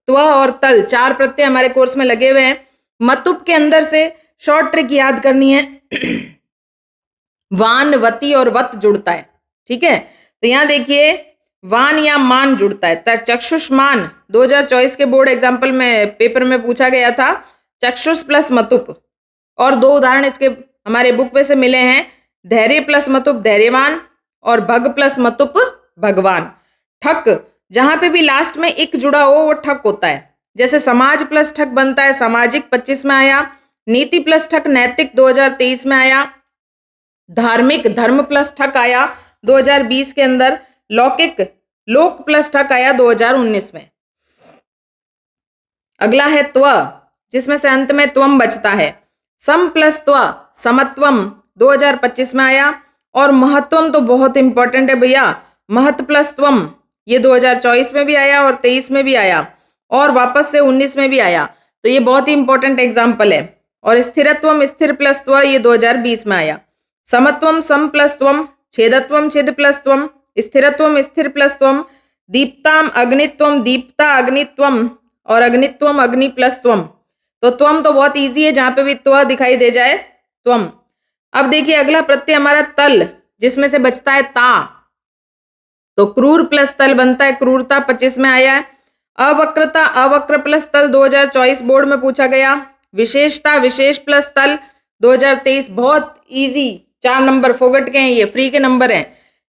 त्व और तल, 4 प्रत्यय हमारे कोर्स में लगे हुए हैं। मतुप के अंदर से शॉर्ट ट्रिक याद करनी है, वान वती और वत जुड़ता है, ठीक है। तो यहां देखिए वान या मान जुड़ता है। चक्षुष्मान 2024 के बोर्ड एग्जाम्पल में पेपर में पूछा गया था, चक्षुष प्लस मतुप। और 2 उदाहरण इसके हमारे बुक में से मिले हैं, धैर्य प्लस मतुप धैर्यवान और भग प्लस मतुप भगवान। ठक, जहां पे भी लास्ट में इक जुड़ा हो वो ठक होता है। जैसे समाज प्लस ठक बनता है सामाजिक, 25 में आया। नीति प्लस ठक नैतिक 2023 में आया। धार्मिक धर्म प्लस ठक आया 2020 के अंदर। लौकिक लोक प्लस ठक आया 2019 में। अगला है त्व, जिसमें से अंत में त्वम बचता है। सम प्लस त्व समत्वम 2025 में आया। और महत्वम तो बहुत इंपॉर्टेंट है भैया, महत्व प्लस त्वम, ये 2024 में भी आया और 23 में भी आया और वापस से 19 में भी आया, तो ये बहुत ही इंपॉर्टेंट एग्जाम्पल है। और स्थिरत्वम स्थिर प्लस त्व, ये 2020 में आया। समत्वम सम प्लस त्वम, छेदत्वम छेद प्लस त्वम, स्थिरत्वम स्थिर प्लस त्वम, दीप्ताम अग्नित्वम दीप्ता अग्नित्वम और अग्नित्वम अग्नि प्लस त्वम। तो त्वम तो बहुत इजी है, जहां पे भी त्व दिखाई दे जाए त्वम। अब देखिए अगला प्रत्यय हमारा तल, जिसमें से बचता है ता, तो क्रूर प्लस तल बनता है क्रूरता, 25 में आया है। अवक्रता अवक्र प्लस तल 2024 बोर्ड में पूछा गया। विशेषता विशेष प्लस तल 2023, बहुत इजी, 4 नंबर फोगट के हैं, ये फ्री के नंबर हैं,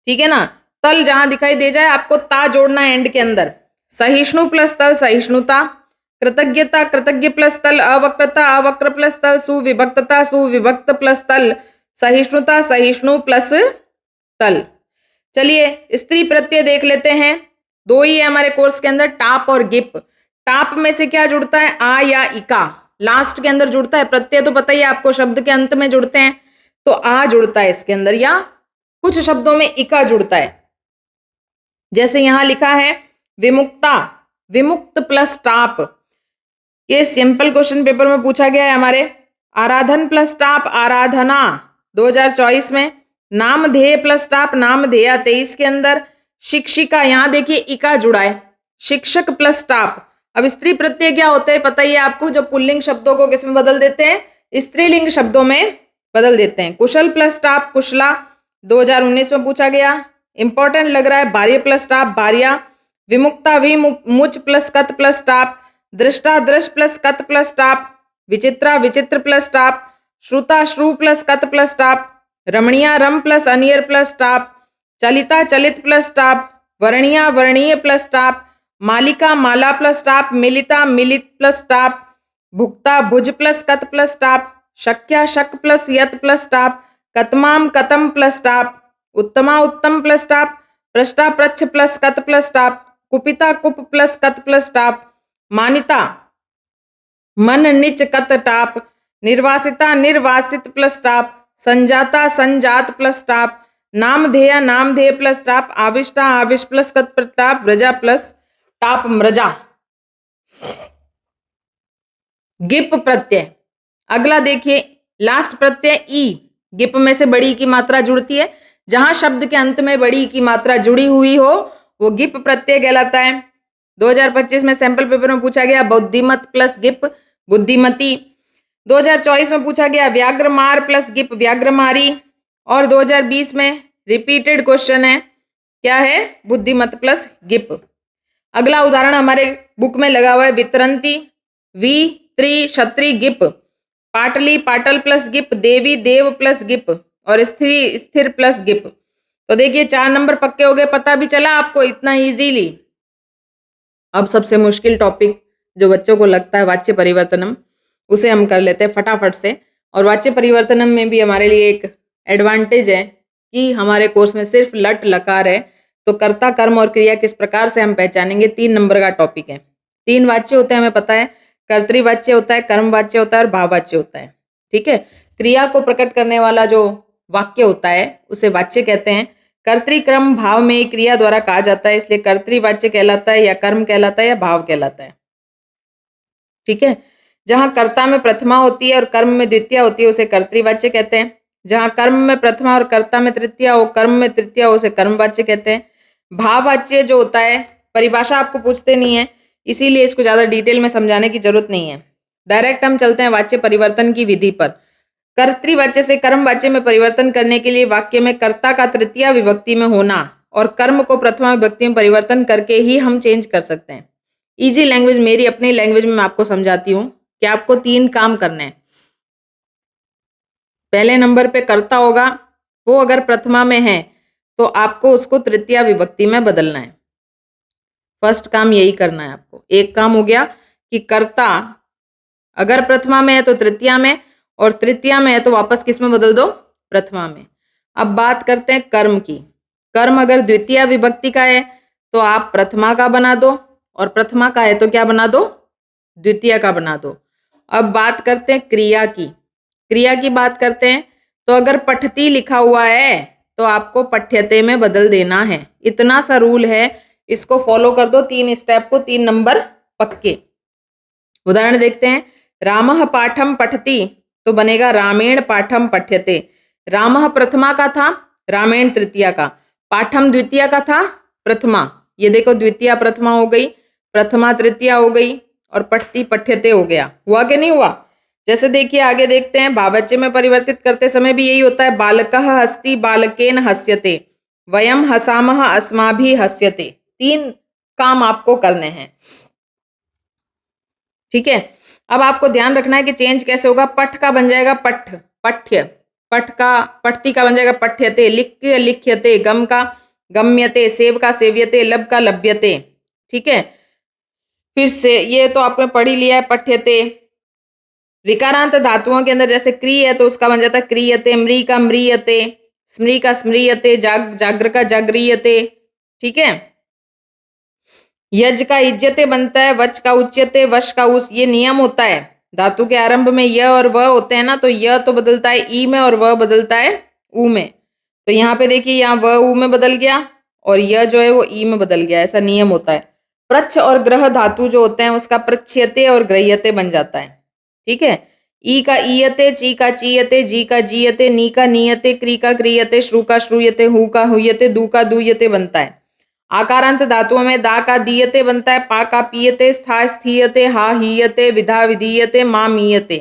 ठीक है ना। तल जहां दिखाई दे जाए आपको ता जोड़ना है एंड के अंदर। सहिष्णु प्लस तल सहिष्णुता। कृतज्ञता कृतज्ञ प्लस तल, अवक्रता अवक्र प्लस तल, सुविभक्तता सुविभक्त प्लस तल, सहिष्णुता सहिष्णु प्लस तल। चलिए स्त्री प्रत्यय देख लेते हैं, 2 ही है हमारे कोर्स के अंदर, टाप और गिप। टाप में से क्या जुड़ता है, आ या इका। लास्ट के अंदर जुड़ता है। प्रत्यय तो पता ही है आपको, शब्द के अंत में जुड़ते हैं, तो आ जुड़ता है इसके अंदर, या कुछ शब्दों में इका जुड़ता है। जैसे यहां लिखा है विमुक्ता, विमुक्त प्लस टाप, ये सिंपल क्वेश्चन पेपर में पूछा गया है हमारे। आराधन प्लस टाप आराधना 2024 में। नामधेय प्लस टाप नामधेया 23 के अंदर। शिक्षिका, यहां देखिए इका जुड़ा है। शिक्षक प्लस टाप। अब स्त्री प्रत्यय क्या होते हैं पता ही है आपको, जो पुल्लिंग शब्दों को किसमें बदल देते हैं, स्त्रीलिंग शब्दों में बदल देते हैं। कुशल प्लस टाप कुशला 2019 में पूछा गया, इंपॉर्टेंट लग रहा है। बार्य प्लस टाप बार्या। विमुक्ता विमुच प्लस कत प्लस टाप। दृष्टा दृश प्लस कत प्लस टाप। विचित्रा विचित्र प्लस टाप। श्रुता श्रु प्लस कत प्लस टाप। रमणीया रम प्लस अनियर प्लस टाप। चलिता चलित प्लस टाप। वर्णीया वर्णीय प्लस टाप। मालिका माला प्लस टाप। मिलिता मिलित प्लस टाप। भुक्ता भुज प्लस कत प्लस टाप। शक्या शक प्लस यत प्लस टाप। कतमाम कतम प्लस टाप। उत्तमा उत्तम प्लस टाप। पृष्ठा प्रच्छ प्लस कत प्लस टाप। कुपिता कुप प्लस कत प्लस टाप। मानिता मन निच कत टाप। निर्वासिता निर्वासित प्लस टाप। संजाता संजात प्लस टाप। नामधेया नामधेय प्लस टाप। आविष्टा आविष प्लस कत प्लस टाप। व्रजा प्लस टाप मृजा। गिप प्रत्यय, अगला देखिए लास्ट प्रत्यय ई। गिप में से बड़ी की मात्रा जुड़ती है, जहां शब्द के अंत में बड़ी की मात्रा जुड़ी हुई हो वो गिप प्रत्यय कहलाता है। 2025 में सैंपल पेपर में पूछा गया बुद्धिमत प्लस गिप बुद्धिमती। 2024 में पूछा गया व्याघ्रमार प्लस गिप व्याघ्रमारी। और 2020 में रिपीटेड क्वेश्चन है, क्या है, बुद्धिमत प्लस गिप। अगला उदाहरण हमारे बुक में लगा हुआ है वितरंती वी त्रि क्षत्रि गिप। पाटली पाटल प्लस गिप। देवी देव प्लस गिप। और स्त्री स्थिर प्लस गिप। तो देखिए 4 नंबर पक्के हो गए, पता भी चला आपको इतना इजीली। अब सबसे मुश्किल टॉपिक जो बच्चों को लगता है वाच्य परिवर्तनम, उसे हम कर लेते हैं फटाफट से। और वाच्य परिवर्तनम में भी हमारे लिए एक एडवांटेज है कि हमारे कोर्स में सिर्फ लट लकार है, तो कर्ता कर्म और क्रिया किस प्रकार से हम पहचानेंगे, 3 नंबर का टॉपिक है। 3 वाच्य होते हैं हमें पता है, कर्तृवाच्य होता है, कर्मवाच्य होता है और भाववाच्य होता है। ठीक है, क्रिया को प्रकट करने वाला जो वाक्य होता है उसे वाच्य कहते हैं। कर्तृक्रम भाव में क्रिया द्वारा कहा जाता है, इसलिए कर्तृवाच्य कहलाता है, या कर्म कहलाता है, या भाव कहलाता है। ठीक है, जहां कर्ता में प्रथमा होती है और कर्म में द्वितीया होती है उसे कर्तृवाच्य कहते हैं। जहां कर्म में प्रथमा और कर्ता में तृतीया हो, कर्म में तृतीया हो, उसे कर्मवाच्य कहते हैं। भाववाच्य जो होता है, परिभाषा आपको पूछते नहीं है, इसीलिए इसको ज्यादा डिटेल में समझाने की जरूरत नहीं है। डायरेक्ट हम चलते हैं वाच्य परिवर्तन की विधि पर। कर्तृवाच्य से कर्मवाच्य में परिवर्तन करने के लिए वाक्य में कर्ता का तृतीया विभक्ति में होना और कर्म को प्रथमा विभक्ति में परिवर्तन करके ही हम चेंज कर सकते हैं। इजी लैंग्वेज, मेरी अपनी लैंग्वेज में मैं आपको समझाती हूँ कि आपको 3 काम करने हैं। पहले नंबर पे कर्ता होगा, वो अगर प्रथमा में है तो आपको उसको तृतीया विभक्ति में बदलना है। फर्स्ट काम यही करना है आपको। एक काम हो गया कि कर्ता अगर प्रथमा में है तो तृतीया में, और तृतीया में है तो वापस किस में बदल दो, प्रथमा में। अब बात करते हैं कर्म की। कर्म अगर द्वितीय विभक्ति का है तो आप प्रथमा का बना दो, और प्रथमा का है तो क्या बना दो, द्वितीय का बना दो। अब बात करते हैं क्रिया की। क्रिया की बात करते हैं तो अगर पठती लिखा हुआ है तो आपको पठ्यते में बदल देना है। इतना सा रूल है, इसको फॉलो कर दो, 3 स्टेप को, 3 नंबर पक्के। उदाहरण देखते हैं, रामः पाठम पठति तो बनेगा रामेण पाठम पठ्यते। रामः प्रथमा का था, रामेण तृतीया का। पाठम द्वितीया का था, प्रथमा। ये देखो द्वितीया प्रथमा हो गई, प्रथमा तृतीया हो गई, और पठति पठ्यते हो गया। हुआ कि नहीं हुआ? जैसे देखिए आगे देखते हैं, भाववाच्य में परिवर्तित करते समय भी यही होता है। बालकः हस्ति बालकेन हस्यते। वयम हसामः अस्माभिः हस्यते। 3 काम आपको करने हैं। ठीक है, अब आपको ध्यान रखना है कि चेंज कैसे होगा। पठ का बन जाएगा पठ, पठ्य। पठ का, पठती का बन जाएगा पठ्यते। लिख्य लिख्यते। गम का गम्यते। सेव का सेव्यते। लब का लभ्यते। ठीक है, फिर से ये तो आपने पढ़ ही लिया है, पठ्यते। ऋकारांत धातुओं के अंदर जैसे क्री है तो उसका बन जाता है क्रियते। मृ का म्रियते। स्मृ का स्मृयते। जाग्र का जागृयते। ठीक है, यज का इज्जते बनता है, वच का उच्यते, वश का उस, ये नियम होता है। धातु के आरंभ में य और व होते हैं ना, तो य तो बदलता है ई में और व बदलता है ऊ में। तो यहाँ पे देखिए, यहाँ व ऊ में बदल गया और य जो है वो ई में बदल गया, ऐसा नियम होता है। प्रच्छ और ग्रह धातु जो होते हैं उसका प्रच्छ्यते और ग्रह्यते बन जाता है। ठीक है, ई का ईयते, ची का चीयते, जी का जीयते, नी का नीयते, क्री का क्रियते, श्रु का श्रूयते, हु का हुयते, दू का दूयते बनता है। आकारांत धातुओं में दा का दीयते बनता है, पा का पीयते, स्था स्थीयते, हा हीयते, विधा विधीयते, मा मीयते।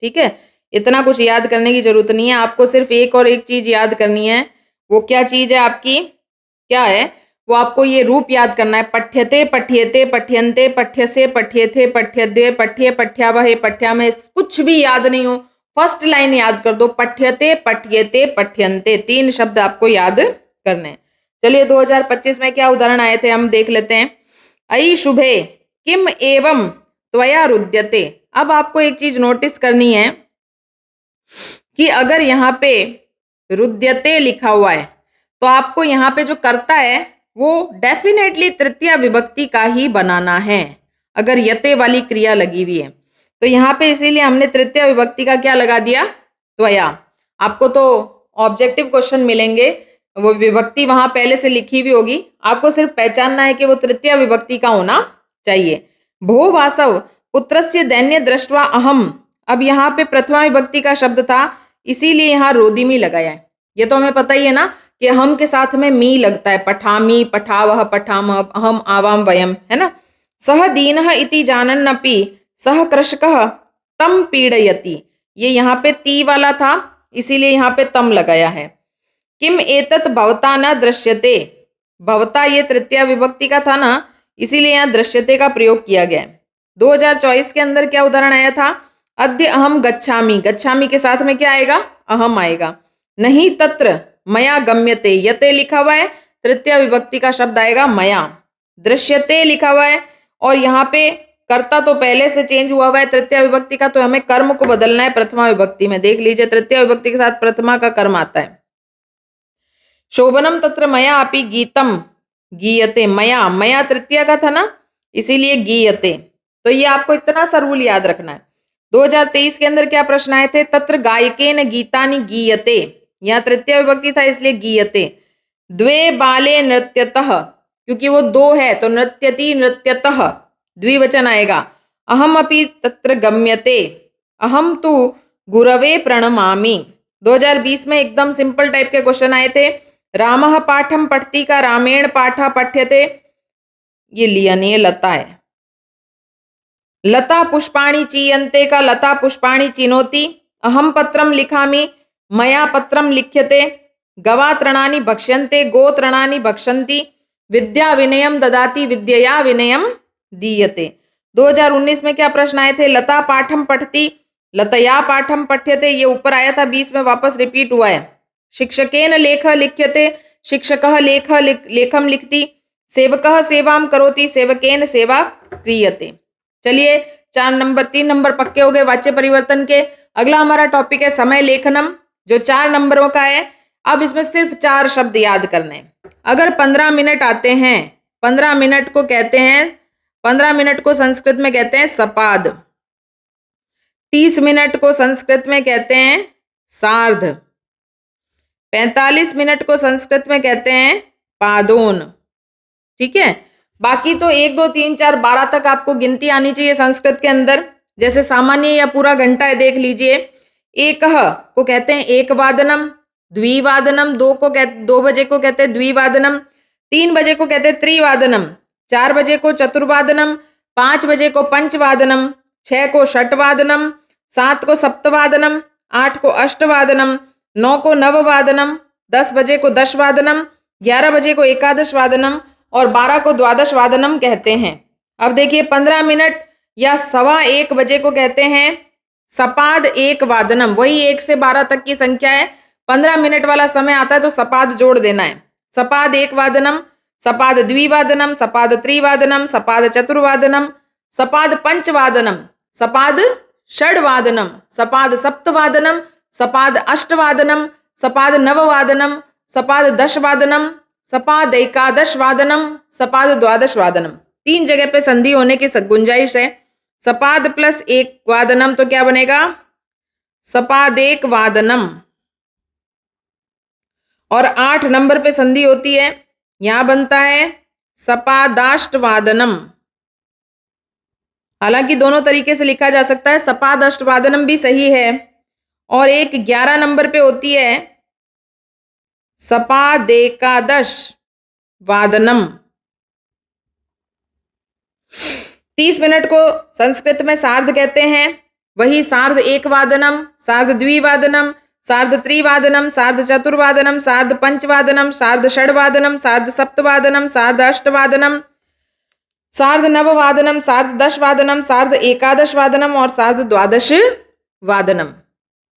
ठीक है, इतना कुछ याद करने की जरूरत नहीं है, आपको सिर्फ एक और एक चीज याद करनी है। वो क्या चीज है आपकी, क्या है वो, आपको ये रूप याद करना है। पठ्यते, पठ्यते, पठ्यन्ते, पठ्यसे, पठ्येथे, पठ्यदे, पठ्ये, पठ्यावहे, पठ्यामहे। कुछ भी याद नहीं हो, फर्स्ट लाइन याद कर दो, पठ्यते, पठ्येते, पठ्यन्ते, 3 शब्द आपको याद करने हैं। चलिए 2025 में क्या उदाहरण आए थे हम देख लेते हैं। अयि शुभे किम एवं त्वया रुद्यते। अब आपको एक चीज नोटिस करनी है कि अगर यहाँ पे रुद्यते लिखा हुआ है तो आपको यहाँ पे जो कर्ता है वो डेफिनेटली तृतीया विभक्ति का ही बनाना है, अगर यते वाली क्रिया लगी हुई है तो। यहाँ पे इसीलिए हमने तृतीया विभक्ति का क्या लगा दिया, त्वया। आपको तो ऑब्जेक्टिव क्वेश्चन मिलेंगे, वो विभक्ति वहां पहले से लिखी हुई होगी, आपको सिर्फ पहचानना है कि वो तृतीय विभक्ति का होना चाहिए। भो वासव पुत्रस्य दैन्य दृष्ट्वा अहम। अब यहाँ पे प्रथमा विभक्ति का शब्द था, इसीलिए यहाँ रोदिमी लगाया है। ये तो हमें पता ही है ना कि हम के साथ में मी लगता है, पठामी, पठावह, पठामह, अहम, आवाम, वयम, है ना। सह दीनः इति जानन्नपि सह कृषकः तम पीड़यति। ये यहाँ पे ती वाला था, इसीलिए यहाँ पे तम लगाया है। किम एतत् भवता न दृश्यते। भवता ये तृतीया विभक्ति का था ना, इसीलिए यहाँ दृश्यते का प्रयोग किया गया है। 2024 के अंदर क्या उदाहरण आया था, अद्य अहम गच्छामि। गच्छामि के साथ में क्या आएगा, अहम आएगा। नहीं तत्र मया गम्यते, यते लिखा हुआ है, तृतीय विभक्ति का शब्द आएगा मया। दृश्यते लिखा हुआ है और यहाँ पे कर्ता तो पहले से चेंज हुआ है तृतीय विभक्ति का, तो हमें कर्म को बदलना है प्रथमा विभक्ति में। देख लीजिए, तृतीय विभक्ति के साथ प्रथमा का कर्म आता है। शोभनम तत्र मया अपि गीतम गीयते। मया, मया तृतीय का था ना, इसीलिए गीयते। तो ये आपको इतना सा रूल याद रखना है। 2023 के अंदर क्या प्रश्न आए थे, तत्र गायकेन गीतानि गीयते। यहाँ तृतीय विभक्ति था इसलिए गीयते। द्वे बाले नृत्यतः, क्योंकि वो 2 है तो नृत्यति नृत्यतः द्विवचन आएगा। अहम अपि तत्र गम्यते, अहम तु गुरवे प्रणमामि। 2020 में एकदम सिंपल टाइप के क्वेश्चन आए थे। रामः पाठम पठति का रामेण पाठा पठ्यते, ये लिया नहीं है, लता है। लता पुष्पाणि चीयन्ते का लता पुष्पाणि चिनोति। अहम पत्रम लिखामि, मया पत्रम लिख्यते। गवा तृणानि भक्ष्यन्ते, गो तृणानि भक्षन्ति। विद्या विनयम ददाति, विद्यया विनयम दीयते। 2019 में क्या प्रश्न आए थे, लता पाठम पठति, लतया पाठम पठ्यते। ये ऊपर आया था, 20 में वापस रिपीट हुआ है। शिक्षकेन लेख लिख्यते, शिक्षकः लेख लेखम लिखति। सेवकः सेवाम करोति, सेवकेन सेवा क्रियते। चलिए 3 नंबर पक्के हो गए वाच्य परिवर्तन के। अगला हमारा टॉपिक है समय लेखनम, जो 4 नंबरों का है। अब इसमें सिर्फ 4 शब्द याद करने हैं। अगर 15 मिनट आते हैं, 15 मिनट को कहते हैं, 15 मिनट को संस्कृत में कहते हैं सपाद। 30 मिनट को संस्कृत में कहते हैं सार्ध। 45 मिनट को संस्कृत में कहते हैं पादोन। ठीक है, बाकी तो 1 2 3 4 12 तक आपको गिनती आनी चाहिए संस्कृत के अंदर। जैसे सामान्य या पूरा घंटा है, देख लीजिए। एकह को कहते हैं एक वादनम, द्विवादनम 2 बजे को कहते हैं द्विवादनम, 3 बजे को कहते हैं त्रिवादनम, 4 बजे को चतुर्वादनम, 5 बजे को पंचवादनम, 6 को षटवादनम, 7 को सप्तवादनम, 8 को अष्टवादनम, 9 को नववादनम, 10 बजे को दशवादनम, 11 बजे को एकादश वादनम और 12 को द्वादश वादनम कहते हैं। अब देखिए 15 मिनट या 1:15 बजे को कहते हैं सपाद 1 वादनम। वही 1 से 12 तक की संख्या है, 15 मिनट वाला समय आता है तो सपाद जोड़ देना है। सपाद 1 वादनम, सपाद द्विवादनम, सपाद त्रिवादनम, सपाद चतुर्वादनम, सपाद पंचवादनम, सपाद षड्वादनम, सपाद सप्तवादनम, सपाद अष्टवादनम, सपाद नववादनम, सपाद दशवादनम, सपाद एकादश वादनम, सपाद द्वादश वादनम। 3 जगह पे संधि होने की गुंजाइश है। सपाद प्लस एक वादनम तो क्या बनेगा? सपादेक वादनम। और 8 नंबर पे संधि होती है, यहां बनता है सपादाष्ट वादनम। हालांकि दोनों तरीके से लिखा जा सकता है, सपादाष्ट वादनम भी सही है। और एक 11 नंबर पे होती है सपादेकादश वादनम। 30 मिनट को संस्कृत में सार्ध कहते हैं, वही सार्ध एक वादनम, सार्ध द्विवादनम, सार्ध त्रिवादनम, सार्ध चतुर्वादनम, सार्ध पंचवादनम, सार्ध षड्वादनम, सार्ध सप्तवादनम, सार्ध अष्टवादनम, सार्ध नववादनम, सार्ध दशवादनम, सार्ध एकादश वादनम और सार्ध द्वादश वादनम।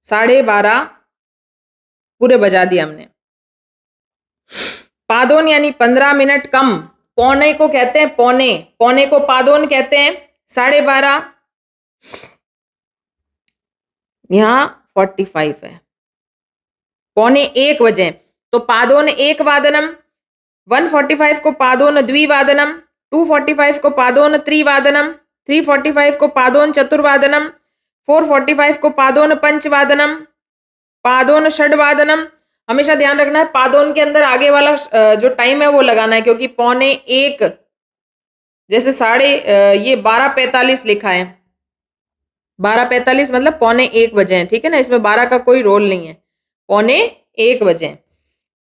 12:30 पूरे बजा दिए हमने। पादोन यानी 15 मिनट कम, पौने को कहते हैं पौने, पौने को पादोन कहते हैं। 12:30 यहां 45 है, पौने 1 बजे तो पादोन एक वादनम, 1:45 को पादोन द्विवादनम, 2:45 को पादोन त्रिवादनम, 3:45 को पादोन चतुर्वादनम, 4:45 को पादोन पंचवादनम, पादोन षड्वादनम। हमेशा ध्यान रखना है पादोन के अंदर आगे वाला जो टाइम है वो लगाना है, क्योंकि पौने 1 जैसे ये 12:45 लिखा है, 12:45 मतलब पौने 1 बजे है, ठीक है ना, इसमें 12 का कोई रोल नहीं है, पौने 1 बजे।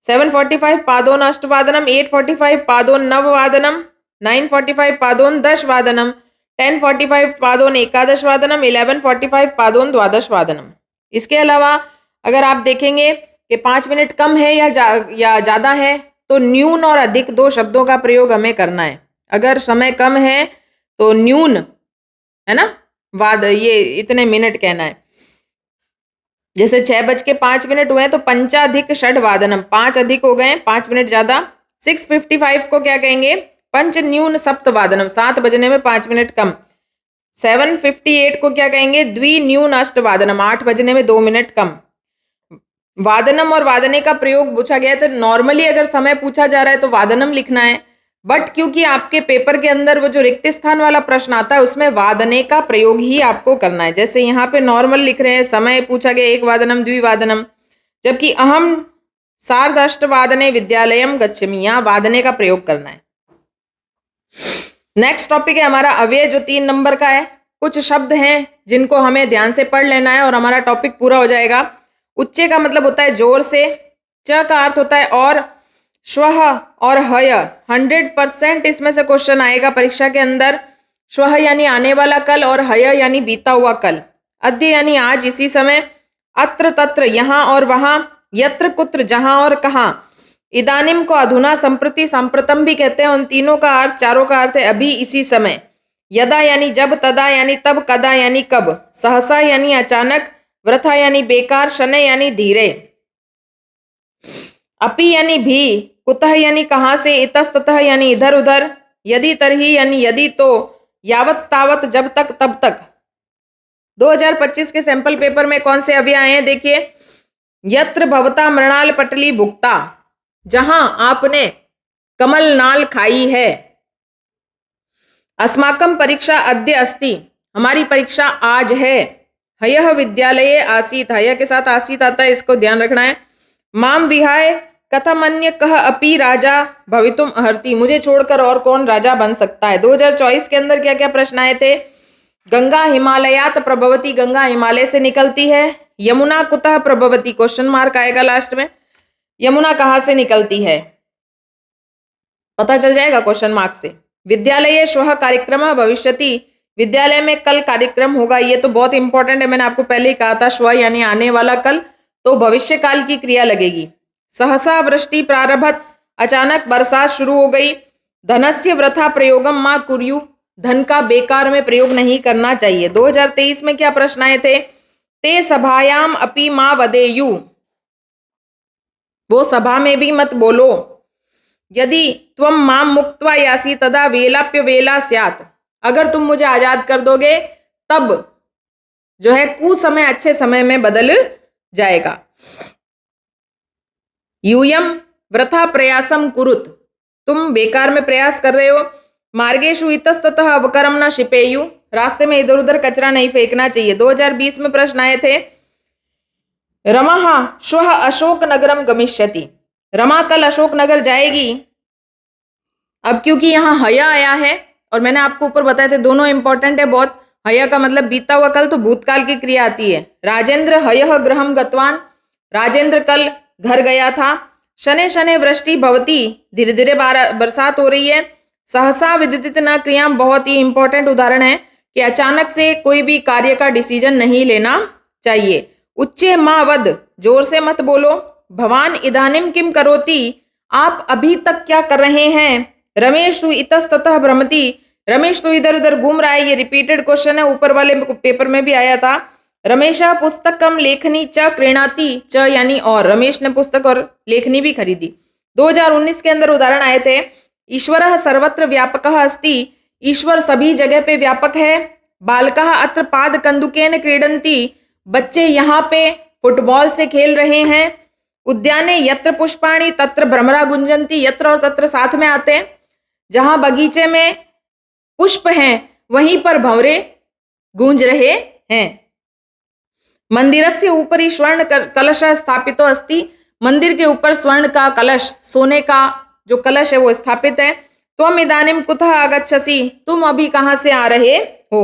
7:45 पादोन अष्टवादनम, 8:45 पादोन नववादनम, 9:45 पादोन दशवादनम, 10:45 पादोन एकादश वादनम, 11:45 पादोन द्वादश वादनम। इसके अलावा अगर आप देखेंगे कि 5 मिनट कम है या ज्यादा है तो न्यून और अधिक 2 शब्दों का प्रयोग हमें करना है। अगर समय कम है तो न्यून है ना, ये इतने मिनट कहना है। जैसे 6:05 हुए तो पंचाधिक षड वादनम, 5 अधिक हो गए, 5 मिनट ज्यादा। 6:55 को क्या कहेंगे? पंच न्यून सप्त वादनम, 7 बजने में 5 मिनट कम। 7:58 को क्या कहेंगे? द्वि न्यून अष्ट वादनम, 8 बजने में 2 मिनट कम। वादनम और वादने का प्रयोग पूछा गया है तो नॉर्मली अगर समय पूछा जा रहा है तो वादनम लिखना है, बट क्योंकि आपके पेपर के अंदर वो जो रिक्त स्थान वाला प्रश्न आता है उसमें वादने का प्रयोग ही आपको करना है। जैसे यहाँ पे नॉर्मल लिख रहे हैं, समय पूछा गया 1 वादनम द्विवादनम, जबकि अहम सार्ध अष्ट वादने विद्यालयम गच्छामि, यहाँ वादने का प्रयोग करना है। नेक्स्ट टॉपिक है हमारा अव्यय, जो 3 नंबर का है। कुछ शब्द हैं जिनको हमें ध्यान से पढ़ लेना है और हमारा टॉपिक पूरा हो जाएगा। उच्चे का मतलब होता है जोर से, च का अर्थ होता है और, श्वः और हय 100% इसमें से क्वेश्चन आएगा परीक्षा के अंदर। श्वः यानी आने वाला कल और हय यानी बीता हुआ कल। अद्य यानी आज, इसी समय। अत्र तत्र यहाँ और वहां। यत्र कुत्र जहां और कहाँ। इदानीम को अधुना, संप्रति, सांप्रतम भी कहते हैं। उन तीनों का अर्थ, चारों का अर्थ है अभी, इसी समय। यदा यानी जब, तदा यानी तब, कदा यानी कब, सहसा यानी अचानक, वृथा यानी बेकार, शनै यानी धीरे, अपि यानी भी, कुतः यानी कहां से, इतस्ततः यानी इधर उधर, यदि तरही यानी यदि तो, यावत तावत जब तक तब तक। 2025 के सैंपल पेपर में कौन से अव्यय आए हैं देखिए। यत्र भवता मृणाल पटली भुक्ता, जहां आपने कमल नाल खाई है। अस्माकं परीक्षा अद्य अस्ति, हमारी परीक्षा आज है। हयः विद्यालये आसीत, हय के साथ आसीत आता है, इसको ध्यान रखना है। माम विहाय कथम अन्य कह अपि राजा भवितुम अर्हति, मुझे छोड़कर और कौन राजा बन सकता है। 2024 के अंदर क्या क्या प्रश्न आए थे। गंगा हिमालयात प्रभवती, गंगा हिमालय से निकलती है। यमुना कुतः प्रभवती, क्वेश्चन मार्क आएगा लास्ट में, यमुना कहां से निकलती है, पता चल जाएगा क्वेश्चन मार्क से। विद्यालय श्वः कार्यक्रम भविष्यति, विद्यालय में कल कार्यक्रम होगा, ये तो बहुत इंपॉर्टेंट है, मैंने आपको पहले ही कहा था। श्व यानी आने वाला कल, तो भविष्य काल की क्रिया लगेगी। सहसा वृष्टि प्रारभत, अचानक बरसात शुरू हो गई। धनस्य वृथा प्रयोगम मा कुर्यु, धन का बेकार में प्रयोग नहीं करना चाहिए। 2023 में क्या प्रश्न आए थे। ते सभायाम अपि मा वदेयु, वो सभा में भी मत बोलो। यदि त्वम माम मुक्त्वा यासी तदा वेलाप्य वेला स्यात्, अगर तुम मुझे आजाद कर दोगे तब जो है कुसमय अच्छे समय में बदल जाएगा। यूयम वृथा प्रयासम कुरुत, तुम बेकार में प्रयास कर रहे हो। मार्गेषु इतस्ततः अवकरम न शिपेयु, रास्ते में इधर उधर कचरा नहीं फेंकना चाहिए। 2020 में प्रश्न आए थे, रमा श्वः अशोक नगरम गमिष्यति। रमा कल अशोक नगर जाएगी। अब क्योंकि यहाँ हया आया है और मैंने आपको ऊपर बताए थे दोनों इंपॉर्टेंट है बहुत। हया का मतलब बीता हुआ कल, तो भूतकाल की क्रिया आती है। राजेंद्र हयः गृहं गतवान, राजेंद्र कल घर गया था। शनै शनै वृष्टि भवति, धीरे धीरे बरसात हो रही है। सहसा विदित न क्रिया, बहुत ही इंपॉर्टेंट उदाहरण है कि अचानक से कोई भी कार्य का डिसीजन नहीं लेना चाहिए। उच्चे मां वद, जोर से मत बोलो। भवान इदानीम किम करोति, आप अभी तक क्या कर रहे हैं। रमेश तु इतस्ततः भ्रमति, रमेश तो इधर उधर घूम रहा है। ये रिपीटेड क्वेश्चन है, ऊपर वाले पेपर में भी आया था। रमेशा पुस्तकम लेखनी च क्रीणाति, च यानी और, रमेश ने पुस्तक और लेखनी भी खरीदी। 2019 के अंदर उदाहरण आए थे, ईश्वरः सर्वत्र व्यापकः अस्ति, ईश्वर सभी जगह पे व्यापक है। बालकः अत्र पाद कंदुकेन क्रीडन्ति, बच्चे यहाँ पे फुटबॉल से खेल रहे हैं। उद्याने यत्र पुष्पाणि तत्र भ्रमरा गुंजन्ति, यत्र और तत्र साथ में आते हैं। जहां बगीचे में पुष्प हैं वहीं पर भंवरे गूंज रहे हैं। मंदिरस्य ऊपरी स्वर्ण कलश स्थापितो अस्ति, मंदिर के ऊपर स्वर्ण का कलश, सोने का जो कलश है वो स्थापित है। त्वम इदानीम कुतः आगच्छसि, तुम अभी कहां से आ रहे हो।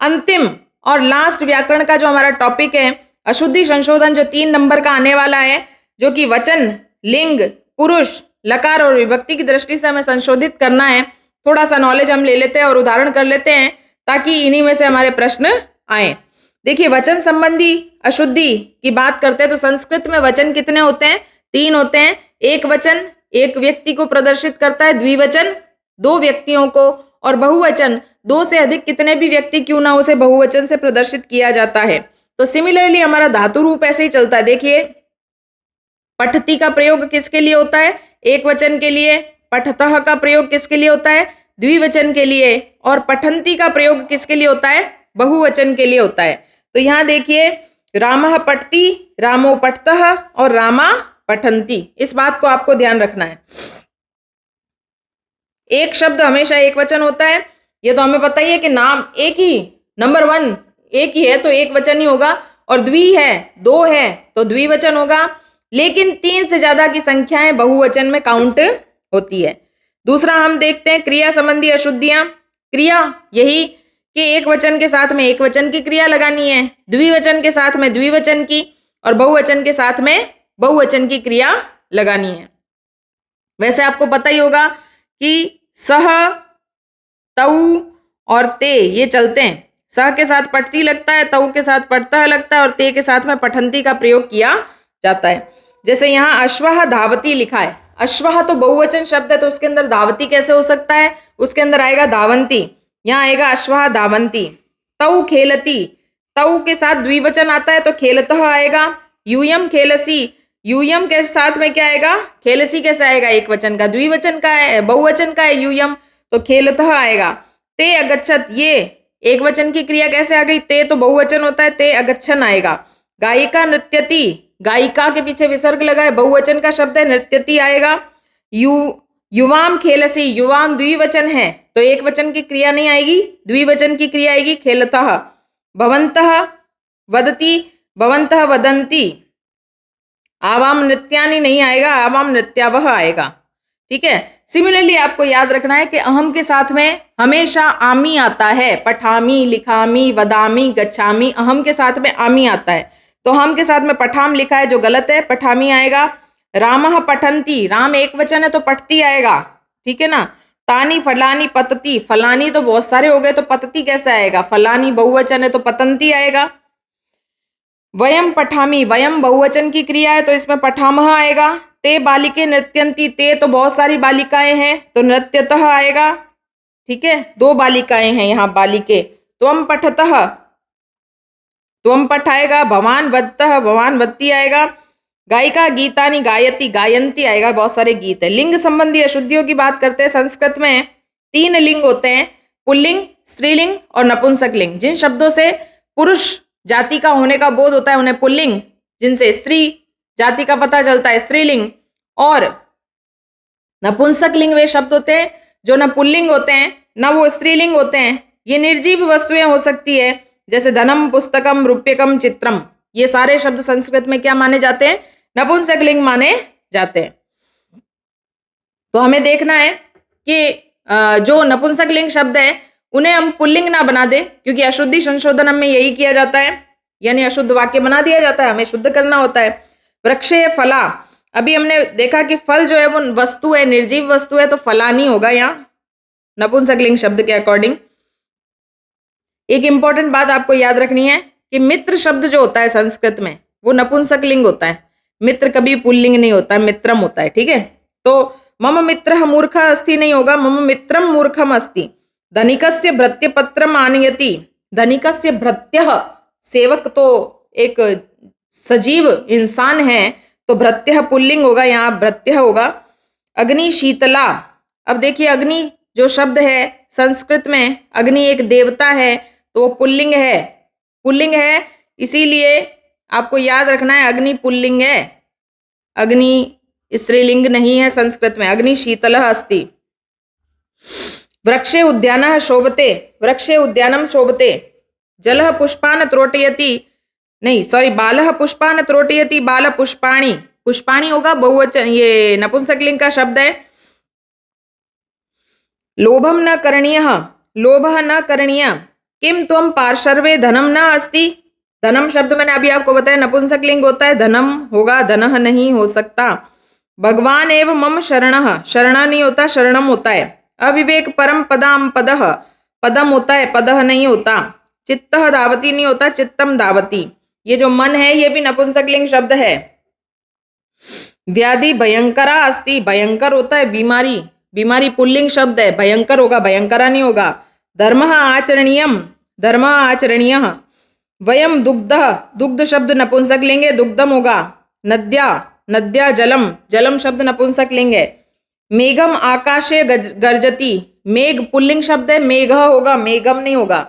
अंतिम और लास्ट व्याकरण का जो हमारा टॉपिक है, अशुद्धि संशोधन, जो 3 नंबर का आने वाला है, जो कि वचन, लिंग, पुरुष, लकार और विभक्ति की दृष्टि से हमें संशोधित करना है। थोड़ा सा नॉलेज हम ले लेते हैं और उदाहरण कर लेते हैं ताकि इन्हीं में से हमारे प्रश्न आए। देखिए, वचन संबंधी अशुद्धि की बात करते हैं तो संस्कृत में वचन कितने होते हैं, 3 होते हैं। एक वचन एक व्यक्ति को प्रदर्शित करता है, द्विवचन 2 व्यक्तियों को, और बहुवचन 2 से अधिक कितने भी व्यक्ति क्यों ना उसे बहुवचन से प्रदर्शित किया जाता है। तो सिमिलरली हमारा धातु रूप ऐसे ही चलता है। देखिए, पठती का प्रयोग किसके लिए होता है, एक वचन के लिए। पठतः का प्रयोग किसके लिए होता है, द्विवचन के लिए। और पठंती का प्रयोग किसके लिए होता है, बहुवचन के लिए होता है। तो यहाँ देखिए, रामः पठति, रामो पठतः और रामा पठंती। इस बात को आपको ध्यान रखना है। एक शब्द हमेशा एक वचन होता है, ये तो हमें पता ही है कि नाम एक ही, नंबर 1 एक ही है तो एक वचन ही होगा, और द्वि है 2 है तो द्विवचन होगा। लेकिन 3 से ज्यादा की संख्याएं बहुवचन में काउंट होती है। दूसरा हम देखते हैं क्रिया संबंधी अशुद्धियां। क्रिया यही कि एक वचन के साथ में एक वचन की क्रिया लगानी है, द्विवचन के साथ में द्विवचन की, और बहुवचन के साथ में बहुवचन की क्रिया लगानी है। वैसे आपको पता ही होगा कि सह, तऊ और ते ये चलते हैं। सह के साथ पठती लगता है, तऊ के साथ पठतः लगता है, और ते के साथ में पठंती का प्रयोग किया जाता है। जैसे यहाँ अश्वः धावती लिखा है, अश्वः तो बहुवचन शब्द है तो उसके अंदर धावती कैसे हो सकता है, उसके अंदर आएगा धावंती। यहाँ आएगा अश्वः धावंती। तऊ खेलती, तऊ के साथ द्विवचन आता है तो खेलतः आएगा। यूयम खेलसी, यूयम के साथ में क्या आएगा, खेलसी कैसे आएगा, एक वचन का, द्विवचन का है, बहुवचन का है यूयम, तो खेलतः आएगा। ते अगच्छत, ये एक वचन की क्रिया कैसे आ गई, ते तो बहुवचन होता है, ते अगच्छन आएगा। गायिका नृत्यति, गायिका के पीछे विसर्ग लगा है, बहुवचन का शब्द है, नृत्यति आएगा। युवाम खेलसी, युवाम द्विवचन है तो एक वचन की क्रिया नहीं आएगी, द्विवचन की क्रिया आएगी, खेलतः। भवन्तः वदति, भवन्तः वदन्ति। आवाम नृत्यानि नहीं आएगा, आवाम नृत्यावह आएगा। ठीक है। सिमिलरली आपको याद रखना है कि अहम के साथ में हमेशा आमी आता है। पठामी, लिखामी, वदामी, गच्छामी, अहम के साथ में आमी आता है। तो हम के साथ में पठाम लिखा है जो गलत है, पठामी आएगा। रामः पठंती, राम एक वचन है तो पठती आएगा। ठीक है ना। तानी फलानी पतती, फलानी तो बहुत सारे हो गए तो पतती कैसे आएगा, फलानी बहुवचन है तो पतंती आएगा। वयम पठामी, वयम बहुवचन की क्रिया है तो इसमें पठामह आएगा। ते बालिके नृत्यंती, ते तो बहुत सारी बालिकाएं हैं तो नृत्यतः आएगा। ठीक है, 2 बालिकाएं हैं यहाँ बालिके। त्वम पठतः, त्वम पठ आएगा। भवान वदतः, भवान वदती आएगा। गायिका गीतानी गायती, गायंती आएगा, बहुत सारे गीत है। लिंग संबंधी अशुद्धियों की बात करते हैं। संस्कृत में 3 लिंग होते हैं, पुल्लिंग, स्त्रीलिंग और नपुंसक लिंग। जिन शब्दों से पुरुष जाति का होने का बोध होता है उन्हें पुल्लिंग, जिनसे स्त्री जाति का पता चलता है स्त्रीलिंग, और नपुंसक लिंग वे शब्द होते हैं जो न पुल्लिंग होते हैं न वो स्त्रीलिंग होते हैं, ये निर्जीव वस्तुएं हो सकती है, जैसे धनम, पुस्तकम, रुप्यकम, चित्रम। ये सारे शब्द संस्कृत में क्या माने जाते हैं? नपुंसकलिंग माने जाते हैं। तो हमें देखना है कि जो नपुंसकलिंग शब्द है उन्हें हम पुल्लिंग ना बना दे, क्योंकि अशुद्धि संशोधन में यही किया जाता है, यानी अशुद्ध वाक्य बना दिया जाता है, हमें शुद्ध करना होता है। वृक्षे फला, अभी हमने देखा कि फल जो है वो वस्तु है, निर्जीव वस्तु है, तो फलानी होगा यहाँ नपुंसकलिंग शब्द के अकॉर्डिंग। एक इंपॉर्टेंट बात आपको याद रखनी है कि मित्र शब्द जो होता है संस्कृत में वो नपुंसकलिंग होता है, मित्र कभी पुल्लिंग नहीं होता, मित्रम होता है, ठीक है। तो मम मित्रः मूर्खः अस्ति नहीं होगा, मम मित्रम मूर्खम अस्ति। धनिकस्य भृत्यपत्रम आनयति, धनिकस्य भृत्यः, सेवक तो एक सजीव इंसान है, तो भृत्यः पुल्लिंग होगा, यहाँ भृत्यः होगा। अग्नि शीतला, अब देखिए अग्नि जो शब्द है संस्कृत में, अग्नि एक देवता है, तो वो पुल्लिंग है, पुल्लिंग है, इसीलिए आपको याद रखना है अग्नि पुल्लिंग है, अग्नि स्त्रीलिंग नहीं है संस्कृत में। अग्नि शीतलः अस्ति। वृक्षे उद्यानः शोभते, वृक्षे उद्यानम शोभते। जलः पुष्पान् त्रोटयति, नहीं सॉरी, बालः पुष्पान् त्रोटयति, बाल पुष्पाणि, पुष्पाणि होगा बहुवचन, ये नपुंसकलिंग का शब्द है। लोभम न करणीयः, लोभः न करणीय। किम त्वं पार्श्वे धनम न अस्ति, धनम शब्द मैंने अभी आपको बताया नपुंसकलिंग होता है, धनम होगा, धनः नहीं हो सकता। भगवान एव मम शरणः, शरणा नहीं होता, शरणम होता है। अविवेक परम पदाम पदः, पदम होता है, पदः नहीं होता। चित्तः धावति नहीं होता, चित्तम धावति। ये जो मन है ये भी नपुंसकलिंग शब्द है। व्याधि भयंकरा अस्ति, भयंकर होता है बीमारी, बीमारी पुल्लिंग शब्द है, भयंकर होगा, भयंकरा नहीं होगा। धर्मः आचरणीयम, धर्मः आचरणीयः। वयम दुग्धः, दुग्ध शब्द नपुंसकलिंग है, दुग्धम होगा। नद्या, नद्या जलम, जलम शब्द नपुंसकलिंग है। मेघम आकाशे गर्जति, मेघ पुल्लिंग शब्द है, मेघः होगा, मेघम नहीं होगा।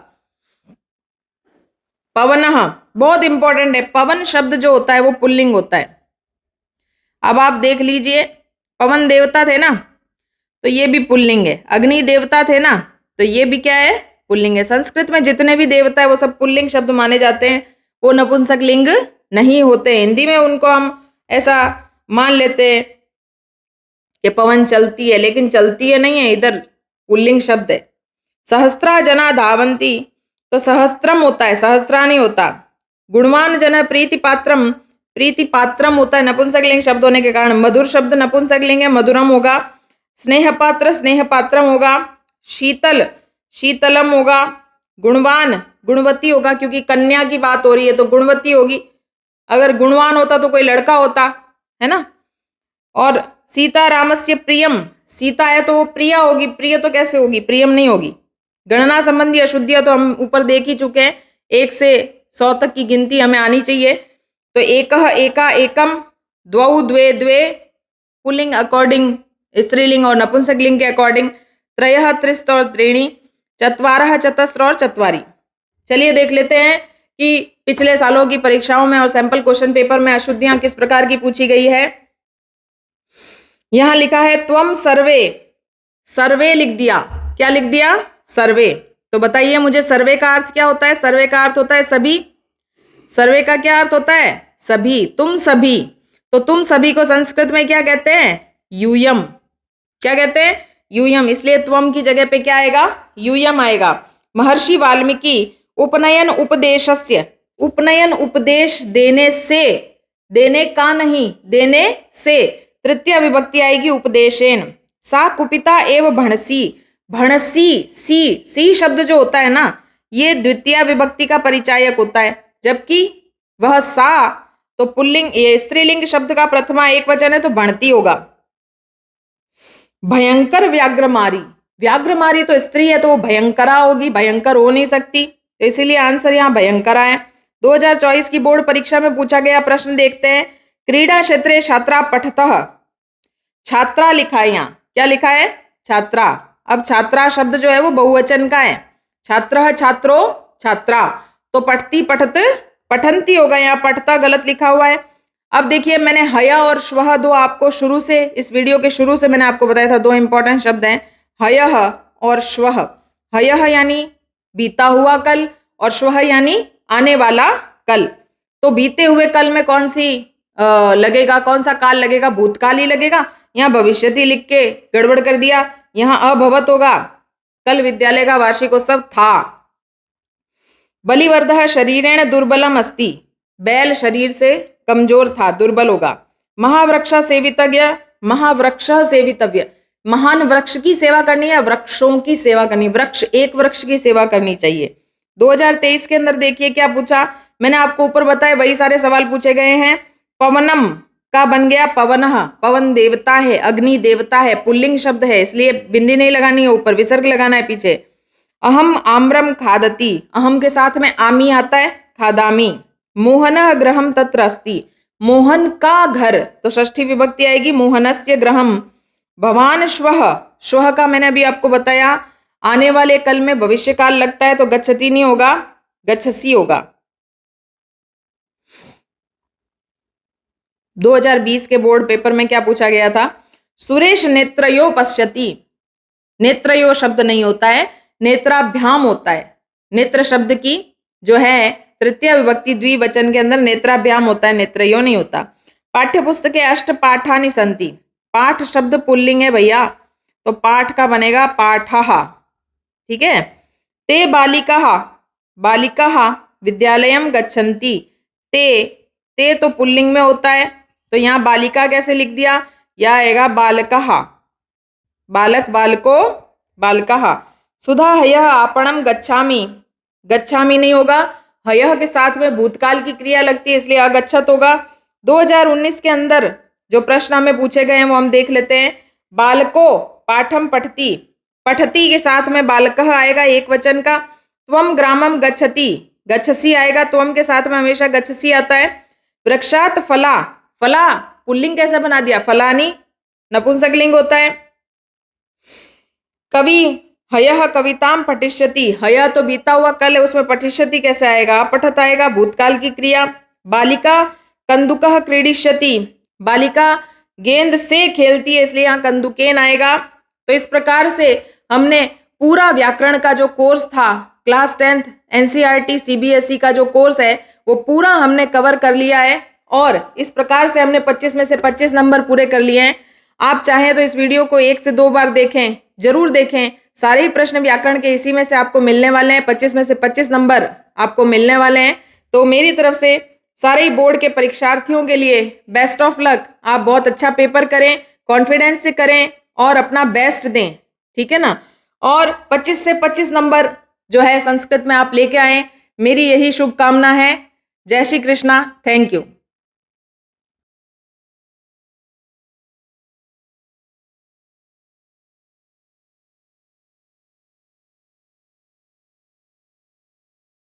पवनः, बहुत इंपॉर्टेंट है, पवन शब्द जो होता है वो पुल्लिंग होता है। अब आप देख लीजिए, पवन देवता थे ना, तो ये भी पुल्लिंग है। अग्नि देवता थे ना, तो ये भी क्या है? पुल्लिंग है। संस्कृत में जितने भी देवता है वो सब पुल्लिंग शब्द माने जाते हैं, वो नपुंसकलिंग नहीं होते। हिंदी में उनको हम ऐसा मान लेते हैं कि पवन चलती है, लेकिन चलती है नहीं है, इधर पुल्लिंग शब्द है। सहस्त्रा जना धावंती, तो सहस्त्रम होता है, सहस्त्रा नहीं होता। गुणवान जन प्रीति पात्रम, प्रीति पात्रम होता है नपुंसकलिंग शब्द होने के कारण। मधुर शब्द नपुंसकलिंग है, मधुरम होगा। स्नेह पात्र, स्नेह पात्रम होगा। शीतल, शीतलम होगा। गुणवान, गुणवती होगा, क्योंकि कन्या की बात हो रही है तो गुणवती होगी। अगर गुणवान होता तो कोई लड़का होता, है ना। और सीता रामस्य प्रियम, सीता है तो वो प्रिया होगी, प्रिय तो कैसे होगी, प्रियम नहीं होगी। गणना संबंधी अशुद्धियां तो हम ऊपर देख ही चुके हैं, 1 से 100 तक की गिनती हमें आनी चाहिए। तो एकः, एका, एकम, द्वौ, द्वे, द्वे, पुल्लिंग अकॉर्डिंग स्त्रीलिंग और नपुंसकलिंग के अकॉर्डिंग। त्रयः, त्रिस्त और त्रीणि। चत्वारः, चतस्र और चत्वारि। चलिए देख लेते हैं कि पिछले सालों की परीक्षाओं में और सैंपल क्वेश्चन पेपर में अशुद्धियां किस प्रकार की पूछी गई है। यहां लिखा है त्वम सर्वे, सर्वे लिख दिया। क्या लिख दिया? सर्वे। तो बताइए मुझे सर्वे का अर्थ क्या होता है? सर्वे का अर्थ होता है सभी। सर्वे का क्या अर्थ होता है? सभी, तुम सभी। तो तुम सभी को संस्कृत में क्या कहते हैं? यूयम। क्या कहते हैं? यूयम। इसलिए त्वम की जगह पे क्या आएगा? यूयम आएगा। महर्षि वाल्मीकि उपनयन उपदेशस्य, उपनयन उपदेश देने से, देने का नहीं, देने से तृतीय विभक्ति आएगी उपदेशेन। सा कुपिता एव भणसी, भणसी, सी शब्द जो होता है ना, ये द्वितीय विभक्ति का परिचायक होता है, जबकि वह सा तो पुल्लिंग, ये स्त्रीलिंग शब्द का प्रथमा एक वचन है तो भणती होगा। भयंकर व्याघ्रमारी, व्याघ्रमारी तो स्त्री है तो वो भयंकरा होगी, भयंकर हो नहीं सकती, तो इसीलिए आंसर यहाँ भयंकरा है। 2024 की बोर्ड परीक्षा में पूछा गया प्रश्न देखते हैं। क्रीडा क्षेत्रे छात्रा पठतः, छात्रा लिखा है यहाँ। क्या लिखा है? छात्रा। अब छात्रा शब्द जो है वो बहुवचन का है। छात्रः, छात्रो, छात्रा। तो पठती, पठत, पठंती होगा। यहाँ पठता गलत लिखा हुआ है। अब देखिए मैंने हय और श्वः दो आपको शुरू से, इस वीडियो के शुरू से मैंने आपको बताया था, 2 इंपॉर्टेंट शब्द हैं हयः और श्वः। हयः यानी बीता हुआ कल, और श्वः यानी आने वाला कल। तो बीते हुए कल में कौन सी लगेगा, कौन सा काल लगेगा? भूतकाल ही लगेगा। यहाँ भविष्यति लिख के गड़बड़ कर दिया, यहाँ अभवत होगा। कल विद्यालय का वार्षिकोत्सव था। बलिवर्धः शरीरेण दुर्बलम अस्ति, बैल शरीर से कमजोर था, दुर्बल होगा। महावृक्ष सेवितव्य, महावृक्ष सेवितव्य, महान वृक्ष की सेवा करनी है, वृक्षों की सेवा करनी, वृक्ष, एक वृक्ष की सेवा करनी चाहिए। 2023 के अंदर देखिए क्या पूछा, मैंने आपको ऊपर बताया वही सारे सवाल पूछे गए हैं। पवनम का बन गया पवनः, पवन देवता है, अग्नि देवता है, पुल्लिंग शब्द है, इसलिए बिंदी नहीं लगानी है, ऊपर विसर्ग लगाना है पीछे। अहम आम्रम खादति, अहम के साथ में आमी आता है, खादामी। मोहनः गृहम तत्र अस्ति, मोहन का घर, तो षष्ठी विभक्ति आएगी, मोहनस्य गृहम। भवान श्वः, श्वः का मैंने अभी आपको बताया आने वाले कल में भविष्य काल लगता है, तो गच्छति नहीं होगा, गच्छसि होगा। 2020 के बोर्ड पेपर में क्या पूछा गया था? सुरेश नेत्रयो पश्यति, नेत्रयो शब्द नहीं होता है, नेत्राभ्याम होता है। नेत्र शब्द की जो है तृतीय विभक्ति द्विवचन के अंदर नेत्राभ्याम होता है, नेत्रयो नहीं होता। पाठ्य पुस्तके अष्ट पाठानि सन्ति, पाठ शब्द पुल्लिंग है भैया, तो पाठ का बनेगा पाठः, ठीक है। ते बालिकाः, बालिकाः विद्यालयम गच्छन्ति, ते तो पुल्लिंग में होता है, तो यहाँ बालिका कैसे लिख दिया? यह आएगा बालकः, बालक बालको बालकः। सुधा हयः आपणम गच्छामि, गच्छामि नहीं होगा, हयः के साथ में भूतकाल की क्रिया लगती है, इसलिए अगच्छत होगा। 2019 के अंदर जो प्रश्न हमें पूछे गए हैं वो हम देख लेते हैं। बालको पाठम पठति, पठति के साथ में बालकः आएगा एक वचन का। त्वम ग्रामम गच्छति, गच्छसि आएगा, त्वम के साथ में हमेशा गच्छसि आता है। वृक्षात फला, फला पुल्लिंग कैसे बना दिया? फलानी नपुंसकलिंग होता है। कवि हयः कविताम पठिष्यति, हयः तो बीता हुआ कल है, उसमें पठिष्यति कैसे आएगा? अपठत आएगा, भूतकाल की क्रिया। बालिका कंदुकः क्रीडिष्यति, बालिका गेंद से खेलती है, इसलिए यहाँ कंदुकेन आएगा। तो इस प्रकार से हमने पूरा व्याकरण का जो कोर्स था, क्लास 10th एनसीईआरटी सीबीएसई का जो कोर्स है वो पूरा हमने कवर कर लिया है, और इस प्रकार से हमने 25 में से 25 नंबर पूरे कर लिए हैं। आप चाहें तो इस वीडियो को 1 से 2 बार देखें, जरूर देखें। सारे ही प्रश्न व्याकरण के इसी में से आपको मिलने वाले हैं, 25 में से 25 नंबर आपको मिलने वाले हैं। तो मेरी तरफ से सारे ही बोर्ड के परीक्षार्थियों के लिए बेस्ट ऑफ लक। आप बहुत अच्छा पेपर करें, कॉन्फिडेंस से करें और अपना बेस्ट दें, ठीक है ना। और 25 से 25 नंबर जो है संस्कृत में आप लेके आए, मेरी यही शुभकामना है। जय श्री कृष्णा, थैंक यू।